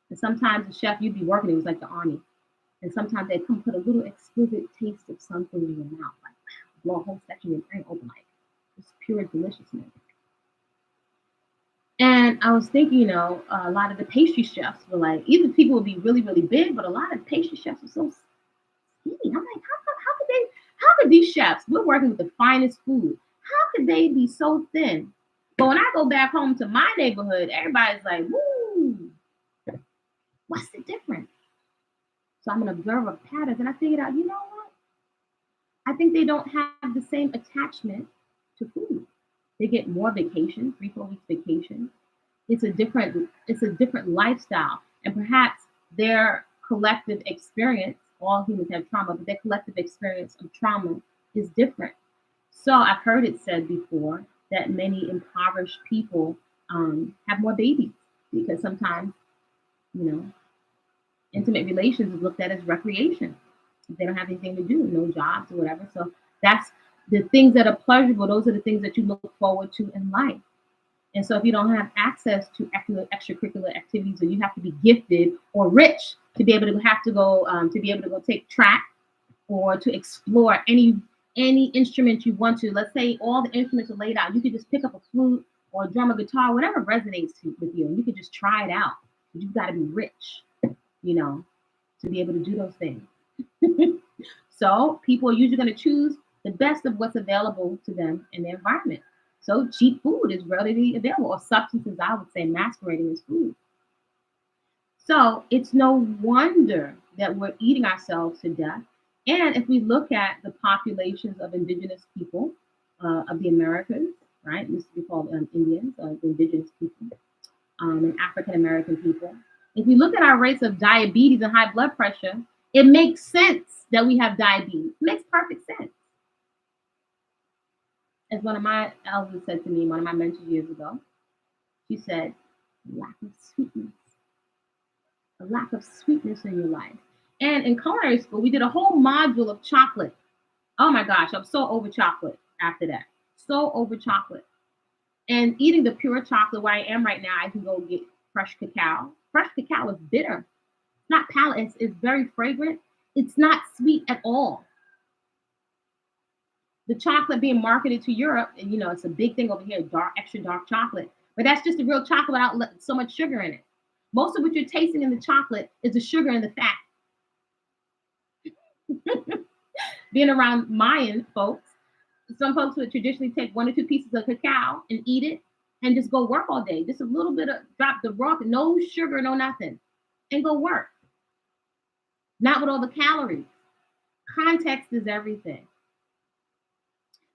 And sometimes the chef, you'd be working, it was like the army. And sometimes they'd come put a little exquisite taste of something in your mouth, like blow a whole section of your brain open, like it's pure deliciousness. And I was thinking, a lot of the pastry chefs were like, either people would be really, really big, but a lot of pastry chefs are so skinny. I'm like, how could these chefs, we're working with the finest food, how could they be so thin? But when I go back home to my neighborhood, everybody's like, woo, what's the difference? So I'm an observer of patterns, and I figured out, you know what? I think they don't have the same attachment to food. They get more vacation, 3-4 weeks vacation. It's a different lifestyle, and perhaps their collective experience. All humans have trauma, but their collective experience of trauma is different. So I've heard it said before that many impoverished people have more babies because sometimes, intimate relations is looked at as recreation. They don't have anything to do, no jobs or whatever. So that's the things that are pleasurable. Those are the things that you look forward to in life. And so if you don't have access to extracurricular activities, or you have to be gifted or rich to be able to go take track or to explore any instrument you want to. Let's say all the instruments are laid out. You could just pick up a flute or a drum or guitar, whatever resonates with you, and you could just try it out. But you've got to be rich, to be able to do those things. So people are usually going to choose the best of what's available to them in their environment. So cheap food is readily available, or substances, I would say, masquerading as food. So it's no wonder that we're eating ourselves to death. And if we look at the populations of indigenous people of the Americas, right? It used to be called Indians, indigenous people, and African American people. If we look at our rates of diabetes and high blood pressure, it makes sense that we have diabetes. It makes perfect sense. As one of my elders said to me, one of my mentors years ago, she said, lack of sweetness. A lack of sweetness in your life. And in culinary school, we did a whole module of chocolate. Oh my gosh, I'm so over chocolate after that. So over chocolate. And eating the pure chocolate where I am right now, I can go get fresh cacao. Fresh cacao is bitter. It's not palate, it's very fragrant. It's not sweet at all. The chocolate being marketed to Europe, and you know, it's a big thing over here, dark, extra dark chocolate. But that's just the real chocolate without so much sugar in it. Most of what you're tasting in the chocolate is the sugar and the fat. Being around Mayan folks, some folks would traditionally take 1 or 2 pieces of cacao and eat it and just go work all day. Just a little bit of, drop the rock, no sugar, no nothing, and go work. Not with all the calories. Context is everything.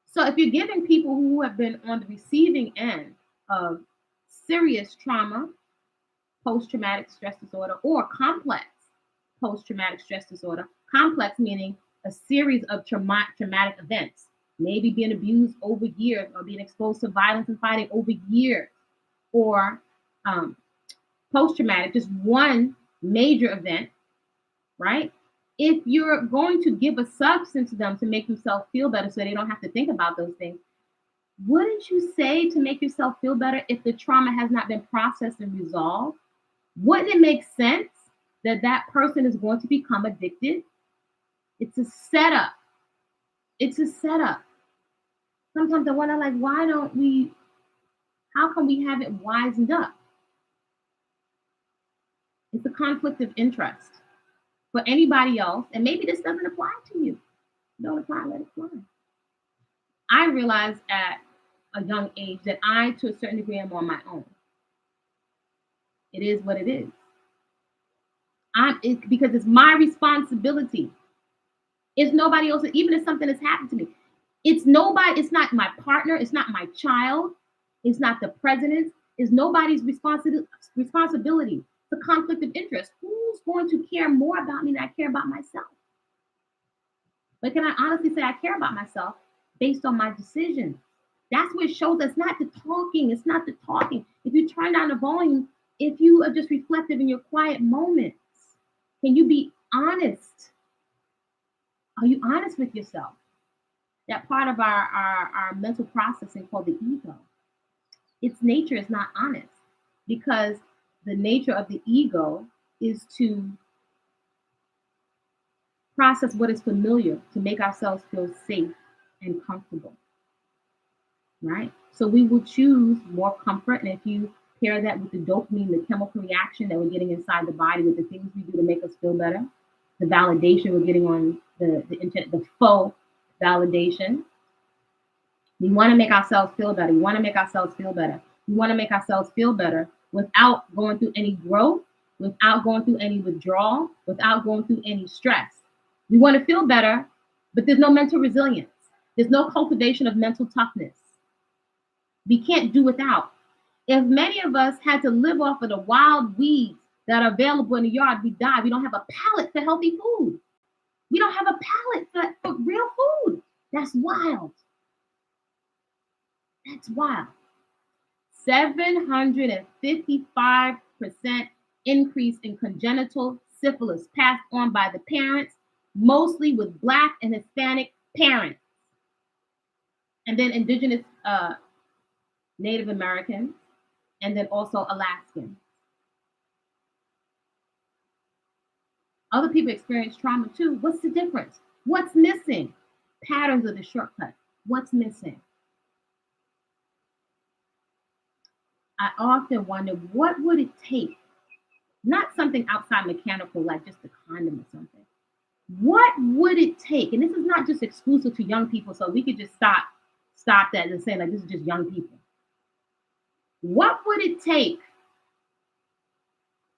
So if you're giving people who have been on the receiving end of serious trauma, post-traumatic stress disorder, or complex post-traumatic stress disorder, complex meaning a series of traumatic events, maybe being abused over years, or being exposed to violence and fighting over years, or post-traumatic, just one major event, right? If you're going to give a substance to them to make themselves feel better so they don't have to think about those things, wouldn't you say to make yourself feel better if the trauma has not been processed and resolved? Wouldn't it make sense that that person is going to become addicted? It's a setup. It's a setup. Sometimes I wonder, like, why don't we, how come we haven't wisened up? It's a conflict of interest. For anybody else, and maybe this doesn't apply to you. Don't apply, let it fly. I realized at a young age that I, to a certain degree, am on my own. It is what it is. Because it's my responsibility. It's nobody else, even if something has happened to me. It's nobody, it's not my partner, it's not my child, it's not the president, it's nobody's responsibility. It's a conflict of interest. Who's going to care more about me than I care about myself? But can I honestly say I care about myself based on my decisions? That's what it shows. It's not the talking. It's not the talking. If you turn down the volume, if you are just reflective in your quiet moments, can you be honest? Are you honest with yourself? That part of our mental processing called the ego, its nature is not honest, because the nature of the ego is to process what is familiar, to make ourselves feel safe and comfortable, right? So we will choose more comfort. And if you pair that with the dopamine, the chemical reaction that we're getting inside the body with the things we do to make us feel better, the validation we're getting on the internet, the faux validation. We want to make ourselves feel better. We want to make ourselves feel better. We want to make ourselves feel better without going through any growth, without going through any withdrawal, without going through any stress. We want to feel better, but there's no mental resilience. There's no cultivation of mental toughness. We can't do without. If many of us had to live off of the wild weeds that are available in the yard, we die. We don't have a palate for healthy food. We don't have a palate for real food. That's wild. That's wild. 755% increase in congenital syphilis passed on by the parents, mostly with Black and Hispanic parents. And then indigenous Native Americans, and then also Alaskans. Other people experience trauma too. What's the difference? What's missing? Patterns of the shortcut. What's missing? I often wonder, what would it take? Not something outside mechanical, like just a condom or something. What would it take? And this is not just exclusive to young people, so we could just stop stop that and say, like, this is just young people. What would it take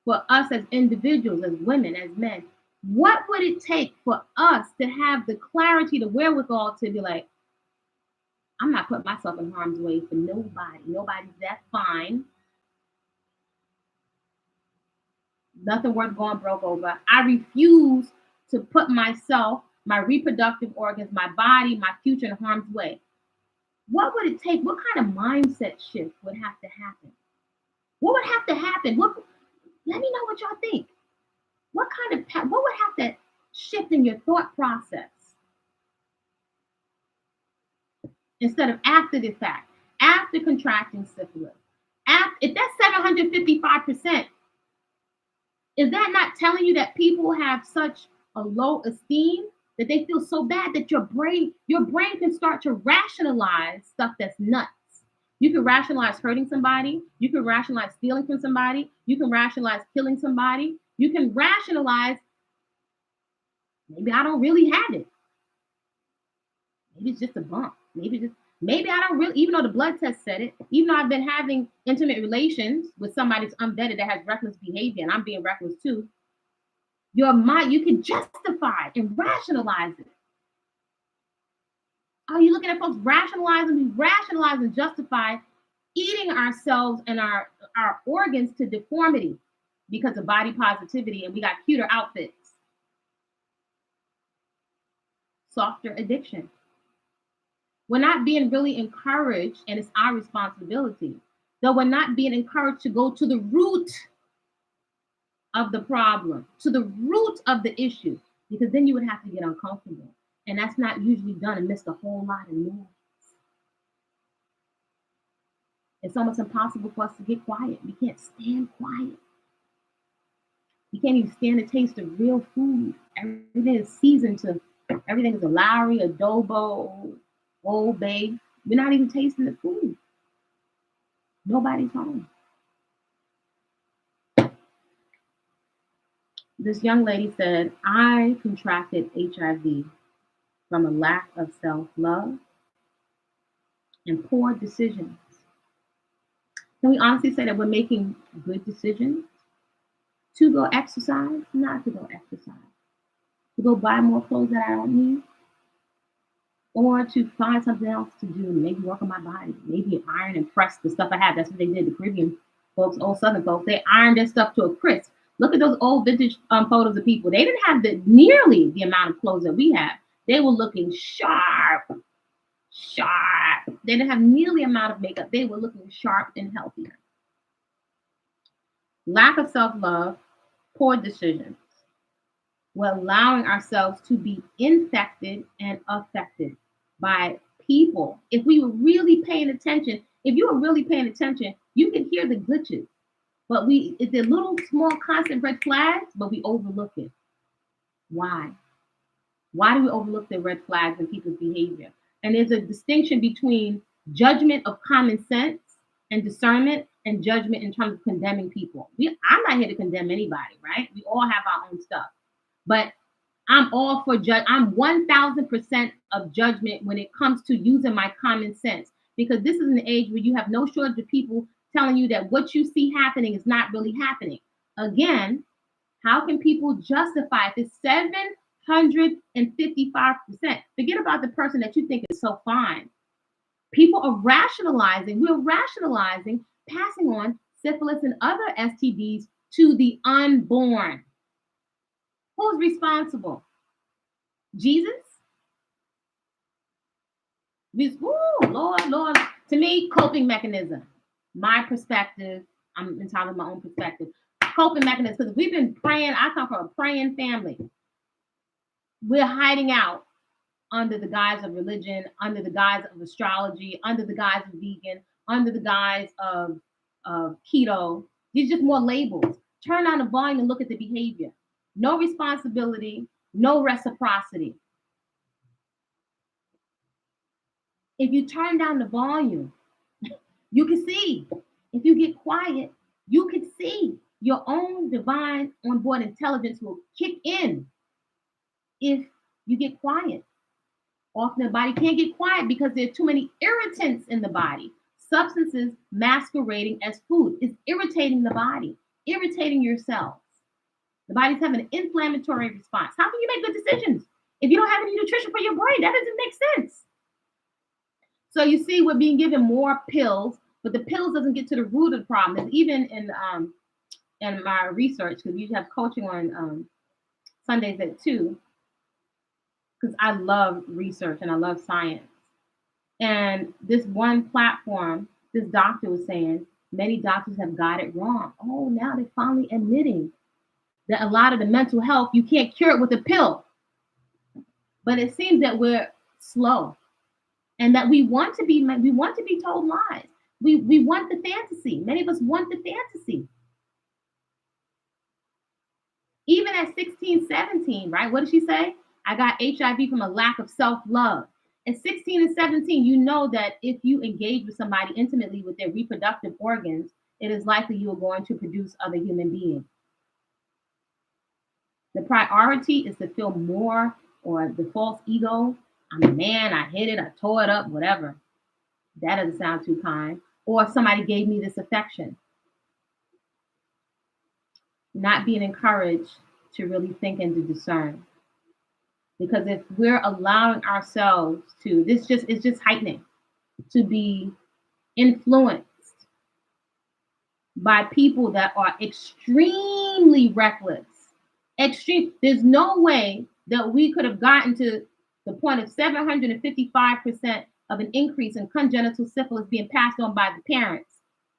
for us as individuals, as women, as men? What would it take for us to have the clarity, the wherewithal to be like, I'm not putting myself in harm's way for nobody. Nobody's that fine. Nothing worth going broke over. I refuse to put myself, my reproductive organs, my body, my future in harm's way. What would it take? What kind of mindset shift would have to happen? What would have to happen? Let me know what y'all think. What would have to shift in your thought process instead of after the fact, after contracting syphilis? If that's 755%, is that not telling you that people have such a low esteem that they feel so bad that your brain can start to rationalize stuff that's nuts? You can rationalize hurting somebody. You can rationalize stealing from somebody. You can rationalize killing somebody. You can rationalize, maybe I don't really have it. Maybe it's just a bump. Maybe I don't really, even though the blood test said it, even though I've been having intimate relations with somebody that's unvetted that has reckless behavior, and I'm being reckless too, your mind, you can justify and rationalize it. Are you looking at folks rationalizing? We rationalize and justify eating ourselves and our organs to deformity because of body positivity, and we got cuter outfits. Softer addiction. We're not being really encouraged, and it's our responsibility, though we're not being encouraged to go to the root of the problem, to the root of the issue, because then you would have to get uncomfortable. And that's not usually done amidst a whole lot of noise. It's almost impossible for us to get quiet. We can't stand quiet. We can't even stand the taste of real food. Everything is seasoned to, everything is a Lowry, adobo, Old Bay. We're not even tasting the food. Nobody's home. This young lady said, I contracted HIV from a lack of self-love and poor decisions. Can we honestly say that we're making good decisions to go exercise, not to go exercise, to go buy more clothes that I don't need, or to find something else to do, maybe work on my body, maybe iron and press the stuff I have. That's what they did, the Caribbean folks, old Southern folks. They ironed their stuff to a crisp. Look at those old vintage photos of people. They didn't have nearly the amount of clothes that we have. They were looking sharp. They didn't have nearly the amount of makeup. They were looking sharp and healthier. Lack of self-love, poor decisions. We're allowing ourselves to be infected and affected by people. If we were really paying attention, you could hear the glitches. But it's the little small constant red flags, but we overlook it. Why? Why do we overlook the red flags in people's behavior? And there's a distinction between judgment of common sense and discernment and judgment in terms of condemning people. I'm not here to condemn anybody, right? We all have our own stuff. But I'm all for I'm 1000% of judgment when it comes to using my common sense, because this is an age where you have no shortage of people telling you that what you see happening is not really happening. Again, how can people justify this 755%? Forget about the person that you think is so fine. People are rationalizing. We're rationalizing passing on syphilis and other STDs to the unborn. Who's responsible? Jesus? Lord. To me, coping mechanism. My perspective, I'm entitled to my own perspective. Coping mechanism, because we've been praying. I come from a praying family. We're hiding out under the guise of religion, under the guise of astrology, under the guise of vegan, under the guise of keto. These are just more labels. Turn down the volume and look at the behavior. No responsibility, no reciprocity. If you turn down the volume, you can see. If you get quiet, you can see your own divine onboard intelligence will kick in if you get quiet. Often the body can't get quiet because there are too many irritants in the body. Substances masquerading as food is irritating the body, irritating your cells. The body's having an inflammatory response. How can you make good decisions if you don't have any nutrition for your brain? That doesn't make sense. So you see, we're being given more pills, but the pills doesn't get to the root of the problem. And even in my research, because we usually have coaching on Sundays at 2, because I love research and I love science. And this one platform, this doctor was saying, many doctors have got it wrong. Oh, now they're finally admitting that a lot of the mental health, you can't cure it with a pill. But it seems that we're slow and that we want to be told lies. We want the fantasy. Many of us want the fantasy. Even at 16, 17, right? What did she say? I got HIV from a lack of self-love. At 16 and 17, you know that if you engage with somebody intimately with their reproductive organs, it is likely you are going to produce other human beings. The priority is to feel more, or the false ego. I'm a man, I hit it, I tore it up, whatever. That doesn't sound too kind. Or somebody gave me this affection. Not being encouraged to really think and to discern. Because if we're allowing ourselves to, it's just heightening, to be influenced by people that are extremely reckless. There's no way that we could have gotten to the point of 755% of an increase in congenital syphilis being passed on by the parents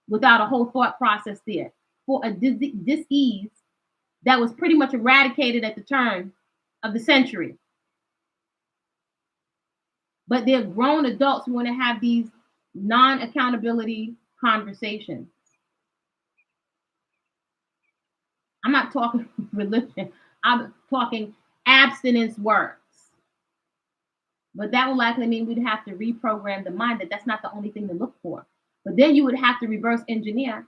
without a whole thought process there for a disease that was pretty much eradicated at the turn of the century. But they're grown adults who want to have these non-accountability conversations. I'm not talking religion. I'm talking abstinence works. But that will likely mean we'd have to reprogram the mind that that's not the only thing to look for. But then you would have to reverse engineer.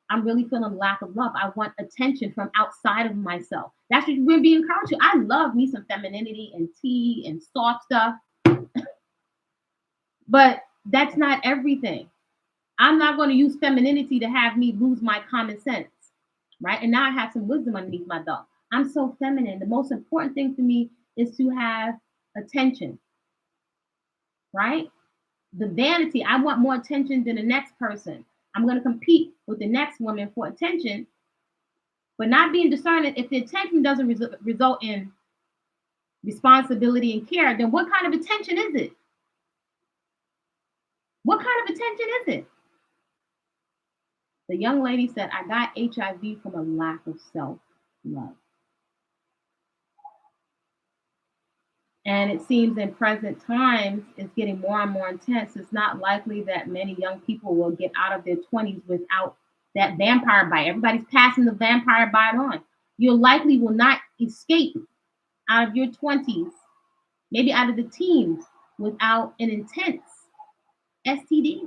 I'm really feeling lack of love. I want attention from outside of myself. That's what we're being encouraged to. I love me some femininity and tea and soft stuff. But that's not everything. I'm not going to use femininity to have me lose my common sense, right? And now I have some wisdom underneath my belt. I'm so feminine. The most important thing for me is to have attention, right? The vanity, I want more attention than the next person. I'm going to compete with the next woman for attention, but not being discerning. If the attention doesn't result in responsibility and care, then what kind of attention is it? What kind of attention is it? The young lady said, I got HIV from a lack of self-love. And it seems in present times, it's getting more and more intense. It's not likely that many young people will get out of their 20s without that vampire bite. Everybody's passing the vampire bite on. You likely will not escape out of your 20s, maybe out of the teens, without an intense STD.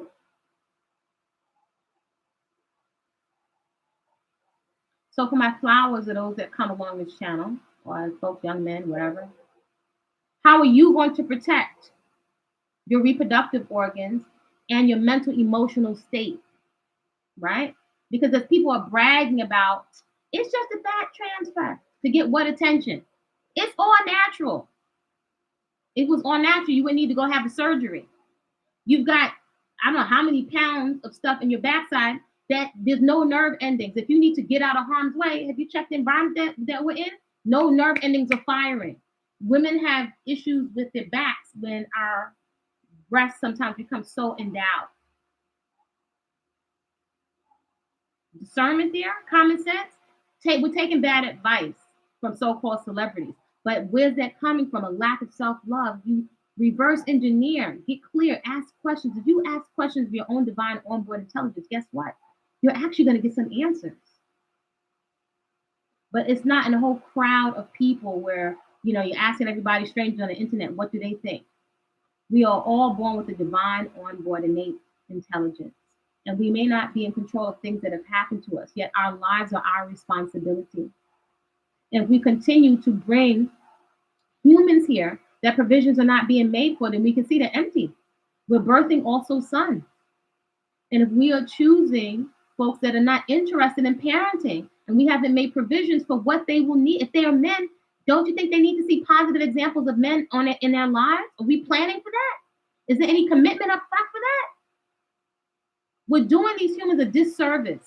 So for my flowers are those that come along this channel, or folks, young men, whatever. How are you going to protect your reproductive organs and your mental emotional state, right? Because if people are bragging about, it's just a fat transfer to get what attention? It's all natural. It was all natural. You wouldn't need to go have a surgery. You've got, I don't know how many pounds of stuff in your backside that there's no nerve endings. If you need to get out of harm's way, have you checked the environment that we're in? No nerve endings are firing. Women have issues with their backs when our breasts sometimes become so endowed. Discernment there, common sense. We're taking bad advice from so-called celebrities. But where's that coming from? A lack of self-love. You reverse engineer, get clear, ask questions. If you ask questions of your own divine onboard intelligence, guess what? You're actually going to get some answers. But it's not in a whole crowd of people where, you know, you're asking everybody, strangers on the internet, what do they think? We are all born with a divine onboard innate intelligence. And we may not be in control of things that have happened to us, yet our lives are our responsibility. And if we continue to bring humans here that provisions are not being made for them, we can see they're empty. We're birthing also sons. And if we are choosing folks that are not interested in parenting and we haven't made provisions for what they will need, if they are men, don't you think they need to see positive examples of men on it in their lives? Are we planning for that? Is there any commitment up front for that? We're doing these humans a disservice.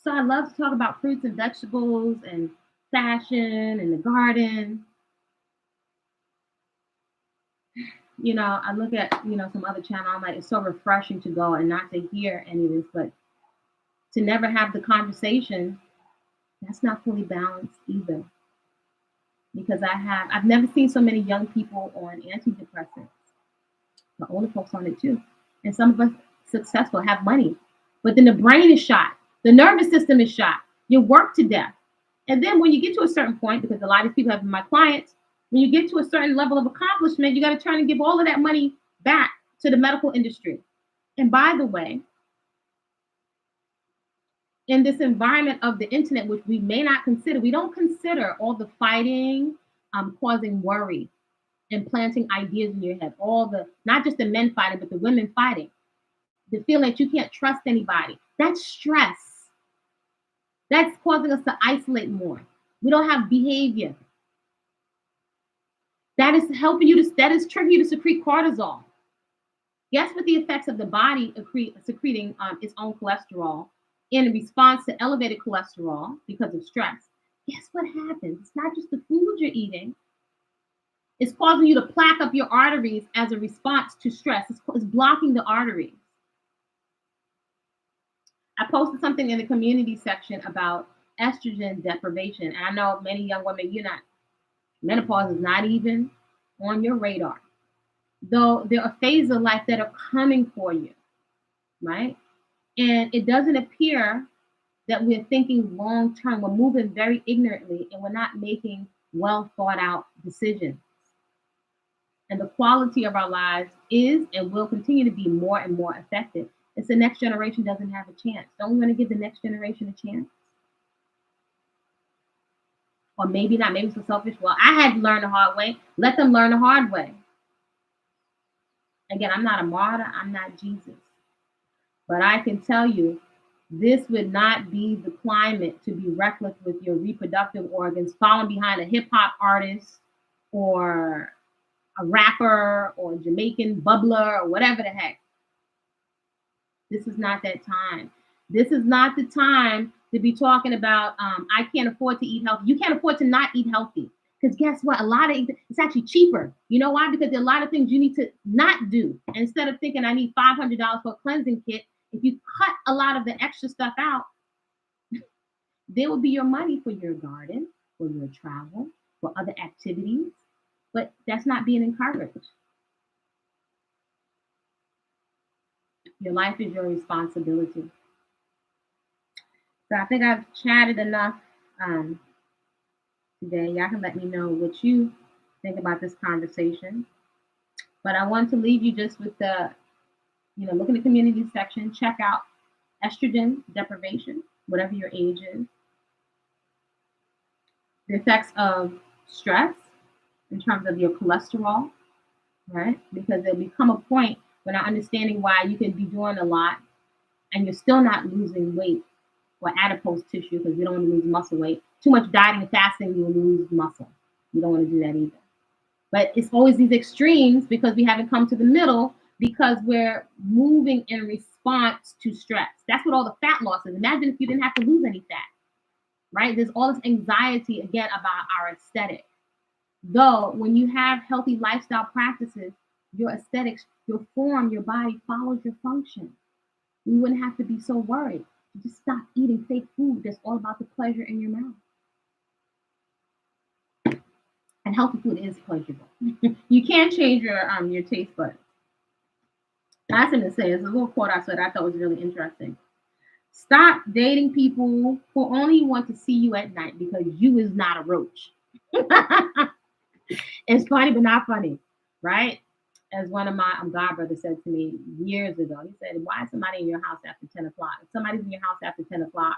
So I love to talk about fruits and vegetables and fashion and the garden. You know, I look at, you know, some other channel, I'm like, it's so refreshing to go and not to hear any of this, but to never have the conversation, that's not fully balanced either. Because I've never seen so many young people on antidepressants, but older folks on it too. And some of us successful have money, but then the brain is shot, the nervous system is shot, you work to death. And then when you get to a certain point, because a lot of people have been my clients, when you get to a certain level of accomplishment, you got to turn and give all of that money back to the medical industry. And by the way, in this environment of the internet, which we may not consider, we don't consider all the fighting causing worry and planting ideas in your head. All the, not just the men fighting, but the women fighting. The feeling that you can't trust anybody. That's stress. That's causing us to isolate more. We don't have behavior. That is helping you to, that is triggering you to secrete cortisol. Guess what the effects of the body secreting its own cholesterol in response to elevated cholesterol because of stress. Guess what happens? It's not just the food you're eating. It's causing you to plaque up your arteries as a response to stress. It's blocking the arteries. I posted something in the community section about estrogen deprivation. And I know many young women, menopause is not even on your radar. Though there are phases of life that are coming for you, right? And it doesn't appear that we're thinking long term. We're moving very ignorantly and we're not making well thought out decisions. And the quality of our lives is and will continue to be more and more affected. It's the next generation doesn't have a chance. Don't we want to give the next generation a chance? Or maybe not, maybe it's so selfish. Well, I had to learn the hard way. Let them learn the hard way. Again, I'm not a martyr. I'm not Jesus. But I can tell you, this would not be the climate to be reckless with your reproductive organs, following behind a hip hop artist or a rapper or a Jamaican bubbler or whatever the heck. This is not that time. This is not the time to be talking about, I can't afford to eat healthy. You can't afford to not eat healthy. Because guess what? It's actually cheaper. You know why? Because there are a lot of things you need to not do. And instead of thinking I need $500 for a cleansing kit, if you cut a lot of the extra stuff out, there will be your money for your garden, for your travel, for other activities. But that's not being encouraged. Your life is your responsibility. So I think I've chatted enough today. Y'all can let me know what you think about this conversation. But I want to leave you just with the, look in the community section, check out estrogen deprivation, whatever your age is. The effects of stress in terms of your cholesterol, right? Because there'll become a point when I'm understanding why you can be doing a lot and you're still not losing weight or adipose tissue, because you don't want to lose muscle weight. Too much dieting and fasting, you will lose muscle. You don't want to do that either. But it's always these extremes because we haven't come to the middle, because we're moving in response to stress. That's what all the fat loss is. Imagine if you didn't have to lose any fat, right? There's all this anxiety, again, about our aesthetic. Though, when you have healthy lifestyle practices, your aesthetics, your form, your body follows your function. You wouldn't have to be so worried. You just stop eating fake food that's all about the pleasure in your mouth. And healthy food is pleasurable. You can't change your taste buds. That's what to say. It's a little quote I said I thought was really interesting. Stop dating people who only want to see you at night because you is not a roach. It's funny, but not funny, right? As one of my godbrothers said to me years ago, he said, why is somebody in your house after 10 o'clock? If somebody's in your house after 10 o'clock,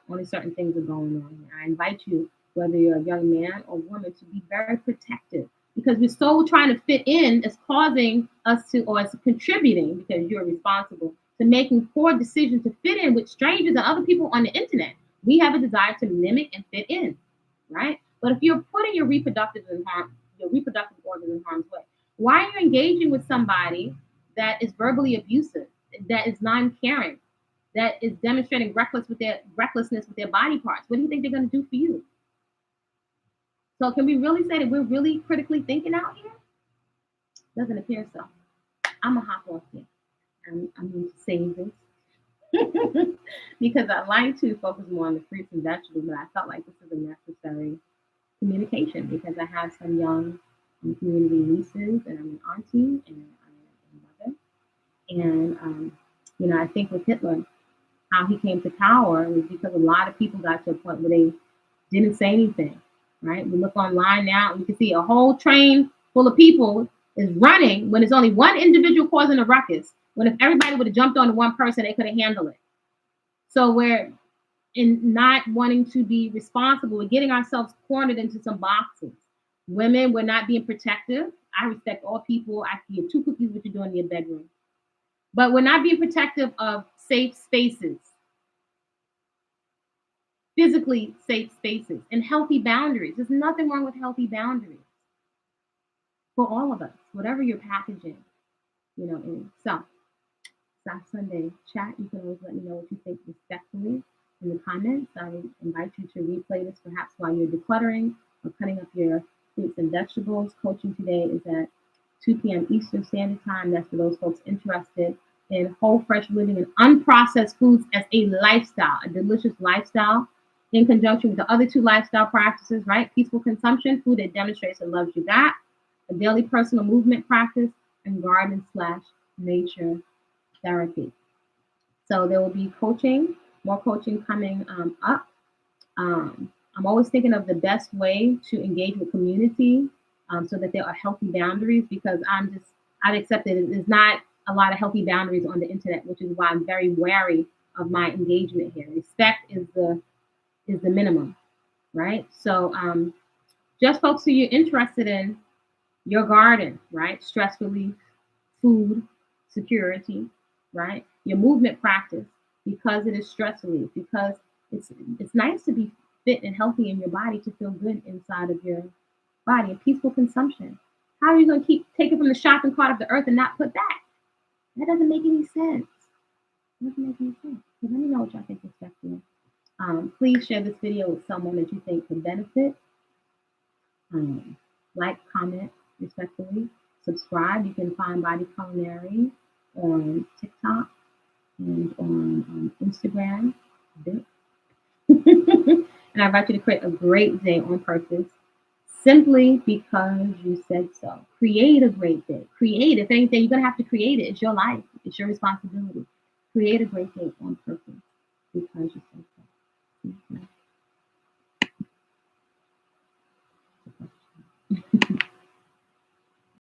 only certain things are going on here. I invite you, whether you're a young man or woman, to be very protective, because we're so trying to fit in is causing us to, or it's contributing, because you're responsible, to making poor decisions to fit in with strangers and other people on the internet. We have a desire to mimic and fit in, right? But if you're putting your reproductive organs in harm's way, why are you engaging with somebody that is verbally abusive, that is non-caring, that is demonstrating recklessness with their body parts? What do you think they're going to do for you? So can we really say that we're really critically thinking out here? Doesn't appear so. I'm going to hop off here. I'm going to save this because I like to focus more on the fruits and vegetables, but I felt like this is a necessary communication because I have some young community nieces, and I'm an auntie, and I'm a mother. And, you know, I think with Hitler, how he came to power was because a lot of people got to a point where they didn't say anything, right? We look online now and you can see a whole train full of people is running when it's only one individual causing a ruckus, when if everybody would have jumped on one person, they could have handled it. So we're in not wanting to be responsible, we're getting ourselves cornered into some boxes. Women, we're not being protective. I respect all people. I can give 2 cookies what you do in your bedroom. But we're not being protective of safe spaces, physically safe spaces, and healthy boundaries. There's nothing wrong with healthy boundaries for all of us, whatever you're packaging, you know. And so, South Sunday chat, you can always let me know what you think respectfully in the comments. I invite you to replay this perhaps while you're decluttering or cutting up your fruits and vegetables. Coaching today is at 2 p.m. Eastern Standard Time. That's for those folks interested in whole, fresh living and unprocessed foods as a lifestyle, a delicious lifestyle, in conjunction with the other 2 lifestyle practices, right? Peaceful consumption, food that demonstrates and loves you back, a daily personal movement practice, and garden/nature therapy. So there will be coaching, more coaching coming up. I'm always thinking of the best way to engage with community so that there are healthy boundaries, because I've accepted there's not a lot of healthy boundaries on the internet, which is why I'm very wary of my engagement here. Respect is the minimum, right? So just folks who you're interested in your garden, right? Stress relief, food, security, right? Your movement practice, because it is stress relief, because it's nice to be fit and healthy in your body, to feel good inside of your body. And peaceful consumption. How are you going to keep taking from the shopping cart of the earth and not put back? That doesn't make any sense. It doesn't make any sense. So let me know what y'all think respectfully. Please share this video with someone that you think could benefit. Like, comment respectfully. Subscribe. You can find Body-Culinary on TikTok and on Instagram. And I invite you to create a great day on purpose, simply because you said so. Create a great day. Create. If anything, you're going to have to create it. It's your life. It's your responsibility. Create a great day on purpose because you said so.